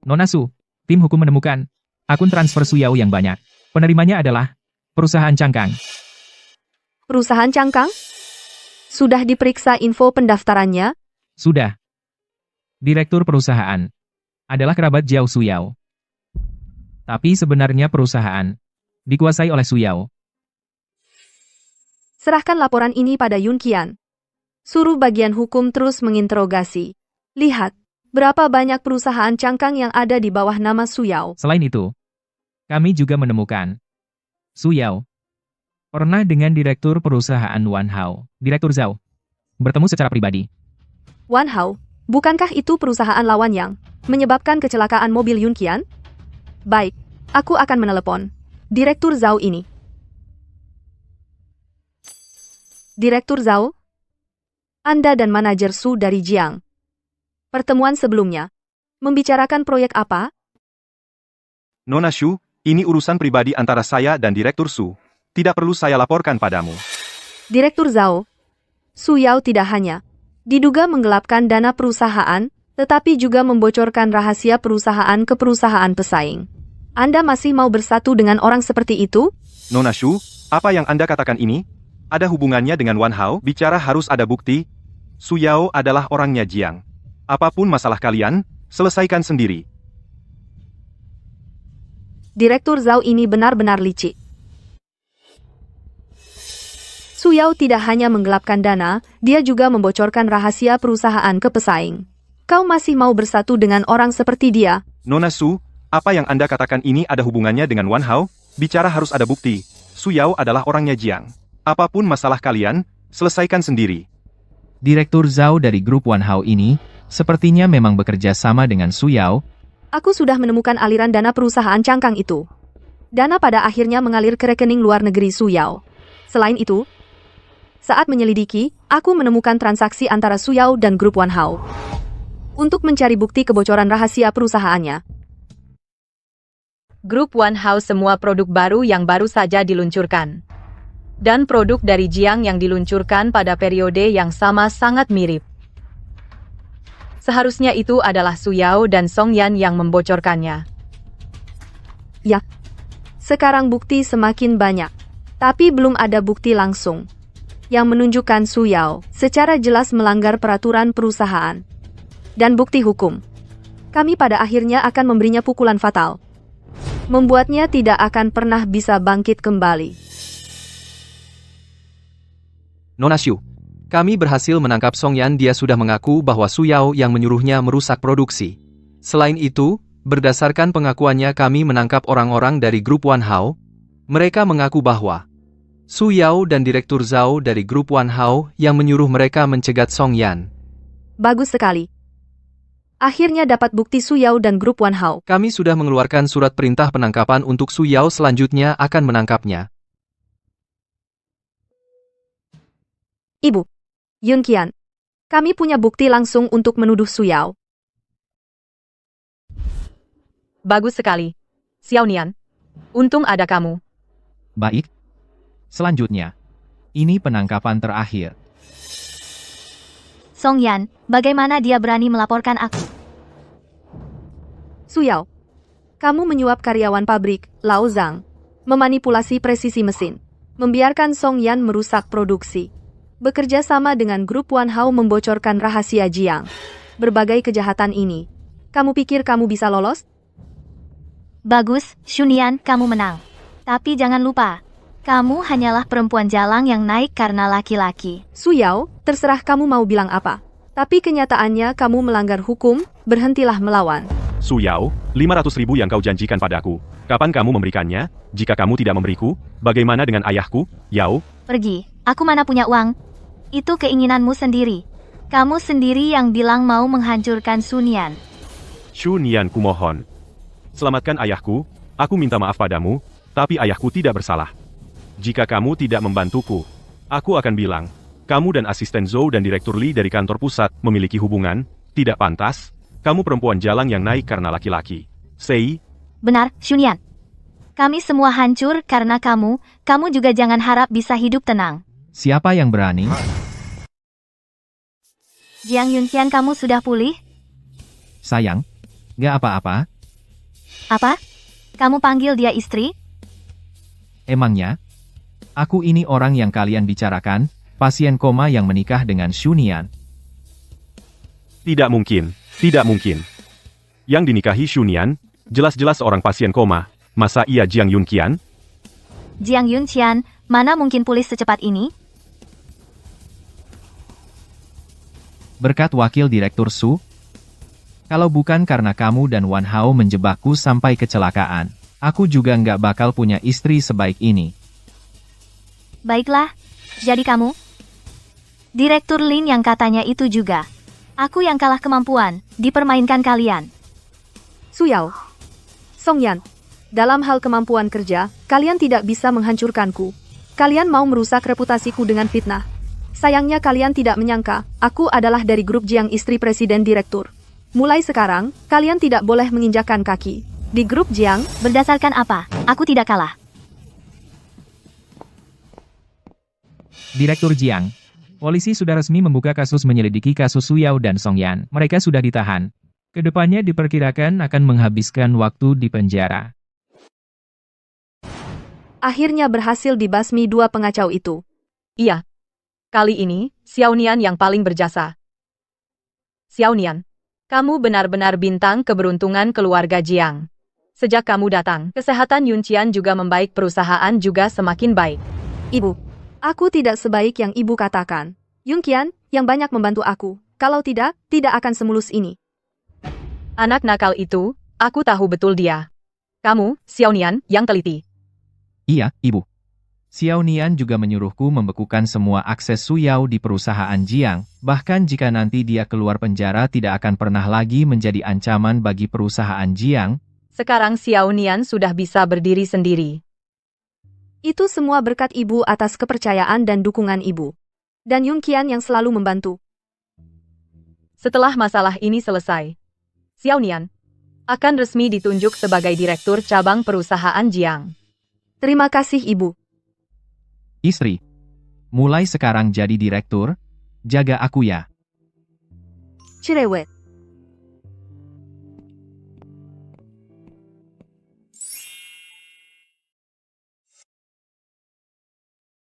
Nona Su, tim hukum menemukan akun transfer Su Yao yang banyak. Penerimanya adalah perusahaan Cangkang. Perusahaan Cangkang? Sudah diperiksa info pendaftarannya? Sudah. Direktur perusahaan adalah kerabat Jiao Su Yao. Tapi sebenarnya perusahaan dikuasai oleh Su Yao. Serahkan laporan ini pada Yun Qian. Suruh bagian hukum terus menginterogasi. Lihat, berapa banyak perusahaan Cangkang yang ada di bawah nama Su Yao. Selain itu, kami juga menemukan Su Yao pernah dengan direktur perusahaan Wan Hao, Direktur Zhao, bertemu secara pribadi. Wan Hao, bukankah itu perusahaan lawan yang menyebabkan kecelakaan mobil Yun Qian? Baik, aku akan menelepon Direktur Zhao ini. Direktur Zhao, Anda dan manajer Su dari Jiang. Pertemuan sebelumnya, membicarakan proyek apa? Nona Shu, ini urusan pribadi antara saya dan Direktur Su. Tidak perlu saya laporkan padamu. Direktur Zhao, Su Yao tidak hanya diduga menggelapkan dana perusahaan, tetapi juga membocorkan rahasia perusahaan ke perusahaan pesaing. Anda masih mau bersatu dengan orang seperti itu? Nona Shu, apa yang Anda katakan ini? Ada hubungannya dengan Wan Hao? Bicara harus ada bukti. Su Yao adalah orangnya Jiang. Apapun masalah kalian, selesaikan sendiri. Direktur Zhao ini benar-benar licik. Su Yao tidak hanya menggelapkan dana, dia juga membocorkan rahasia perusahaan ke pesaing. Kau masih mau bersatu dengan orang seperti dia? Nona Su, apa yang Anda katakan ini ada hubungannya dengan Wan Hao? Bicara harus ada bukti. Su Yao adalah orangnya Jiang. Apapun masalah kalian, selesaikan sendiri. Direktur Zhao dari grup Wan Hao ini, sepertinya memang bekerja sama dengan Su Yao. Aku sudah menemukan aliran dana perusahaan Cangkang itu. Dana pada akhirnya mengalir ke rekening luar negeri Su Yao. Selain itu, saat menyelidiki, aku menemukan transaksi antara Su Yao dan grup Wan Hao. Untuk mencari bukti kebocoran rahasia perusahaannya. Grup Wan Hao semua produk baru yang baru saja diluncurkan. Dan produk dari Jiang yang diluncurkan pada periode yang sama sangat mirip. Seharusnya itu adalah Su Yao dan Song Yan yang membocorkannya. Ya, sekarang bukti semakin banyak. Tapi belum ada bukti langsung yang menunjukkan Su Yao secara jelas melanggar peraturan perusahaan. Dan bukti hukum. Kami pada akhirnya akan memberinya pukulan fatal. Membuatnya tidak akan pernah bisa bangkit kembali. Nona Shu, kami berhasil menangkap Song Yan. Dia sudah mengaku bahwa Su Yao yang menyuruhnya merusak produksi. Selain itu, berdasarkan pengakuannya kami menangkap orang-orang dari grup Wan Hao. Mereka mengaku bahwa Su Yao dan Direktur Zhao dari grup Wan Hao yang menyuruh mereka mencegat Song Yan. Bagus sekali. Akhirnya dapat bukti Su Yao dan grup Wan Hao. Kami sudah mengeluarkan surat perintah penangkapan untuk Su Yao, selanjutnya akan menangkapnya. Ibu. Yun Qian. Kami punya bukti langsung untuk menuduh Su Yao. Bagus sekali. Xiao Nian. Untung ada kamu. Baik. Selanjutnya, ini penangkapan terakhir. Song Yan, bagaimana dia berani melaporkan aku? Su Yao. Kamu menyuap karyawan pabrik, Lao Zhang. Memanipulasi presisi mesin. Membiarkan Song Yan merusak produksi. Bekerja sama dengan grup Wan Hao membocorkan rahasia Jiang. Berbagai kejahatan ini. Kamu pikir kamu bisa lolos? Bagus, Shunian, kamu menang. Tapi jangan lupa, kamu hanyalah perempuan jalang yang naik karena laki-laki. Su Yao, terserah kamu mau bilang apa. Tapi kenyataannya kamu melanggar hukum, berhentilah melawan. Su Yao, 500.000 yang kau janjikan padaku. Kapan kamu memberikannya? Jika kamu tidak memberiku, bagaimana dengan ayahku, Yao? Pergi, aku mana punya uang. Itu keinginanmu sendiri. Kamu sendiri yang bilang mau menghancurkan Sunian. Shu Nian, kumohon. Selamatkan ayahku, aku minta maaf padamu, tapi ayahku tidak bersalah. Jika kamu tidak membantuku, aku akan bilang, kamu dan asisten Zhou dan Direktur Li dari kantor pusat memiliki hubungan, tidak pantas, kamu perempuan jalang yang naik karena laki-laki. Sei, Benar, Shunian. Kami semua hancur karena kamu juga jangan harap bisa hidup tenang. Siapa yang berani? Jiang Yunqian, kamu sudah pulih? Sayang, gak apa-apa. Apa? Kamu panggil dia istri? Emangnya? Aku ini orang yang kalian bicarakan, pasien koma yang menikah dengan Shunian. tidak mungkin, tidak mungkin. Yang dinikahi Shu Nian, jelas-jelas orang pasien koma, masa ia Jiang Yunqian? Jiang Yunqian, mana mungkin pulih secepat ini? Berkat wakil direktur Su, kalau bukan karena kamu dan Wan Hao menjebakku sampai kecelakaan, aku juga nggak bakal punya istri sebaik ini. Baiklah, jadi kamu? Direktur Lin yang katanya itu juga. Aku yang kalah kemampuan, dipermainkan kalian. Su Yao. Song Yan. Dalam hal kemampuan kerja, kalian tidak bisa menghancurkanku. Kalian mau merusak reputasiku dengan fitnah. Sayangnya kalian tidak menyangka, aku adalah dari grup Jiang istri presiden direktur. Mulai sekarang, kalian tidak boleh menginjakkan kaki. Di grup Jiang, Berdasarkan apa? Aku tidak kalah. Direktur Jiang, polisi sudah resmi membuka kasus menyelidiki kasus Su Yao dan Song Yan. Mereka sudah ditahan. Kedepannya diperkirakan akan menghabiskan waktu di penjara. akhirnya berhasil dibasmi dua pengacau itu. Iya. Kali ini, Xiao Nian yang paling berjasa. Xiao Nian, kamu benar-benar bintang keberuntungan keluarga Jiang. Sejak kamu datang, kesehatan Yunqian juga membaik, perusahaan juga semakin baik. Ibu, aku tidak sebaik yang ibu katakan. Yunqian, yang banyak membantu aku. Kalau tidak, tidak akan semulus ini. Anak nakal itu, aku tahu betul dia. Kamu, Xiao Nian, yang teliti. Iya, Ibu. Xiao Nian juga menyuruhku membekukan semua akses Su Yao di perusahaan Jiang, bahkan jika nanti dia keluar penjara tidak akan pernah lagi menjadi ancaman bagi perusahaan Jiang. Sekarang Xiao Nian sudah bisa berdiri sendiri. Itu semua berkat ibu atas kepercayaan dan dukungan ibu. Dan Yunqian yang selalu membantu. Setelah masalah ini selesai, Xiao Nian akan resmi ditunjuk sebagai direktur cabang perusahaan Jiang. Terima kasih ibu. Istri, mulai sekarang jadi direktur, jaga aku ya. Cerewet.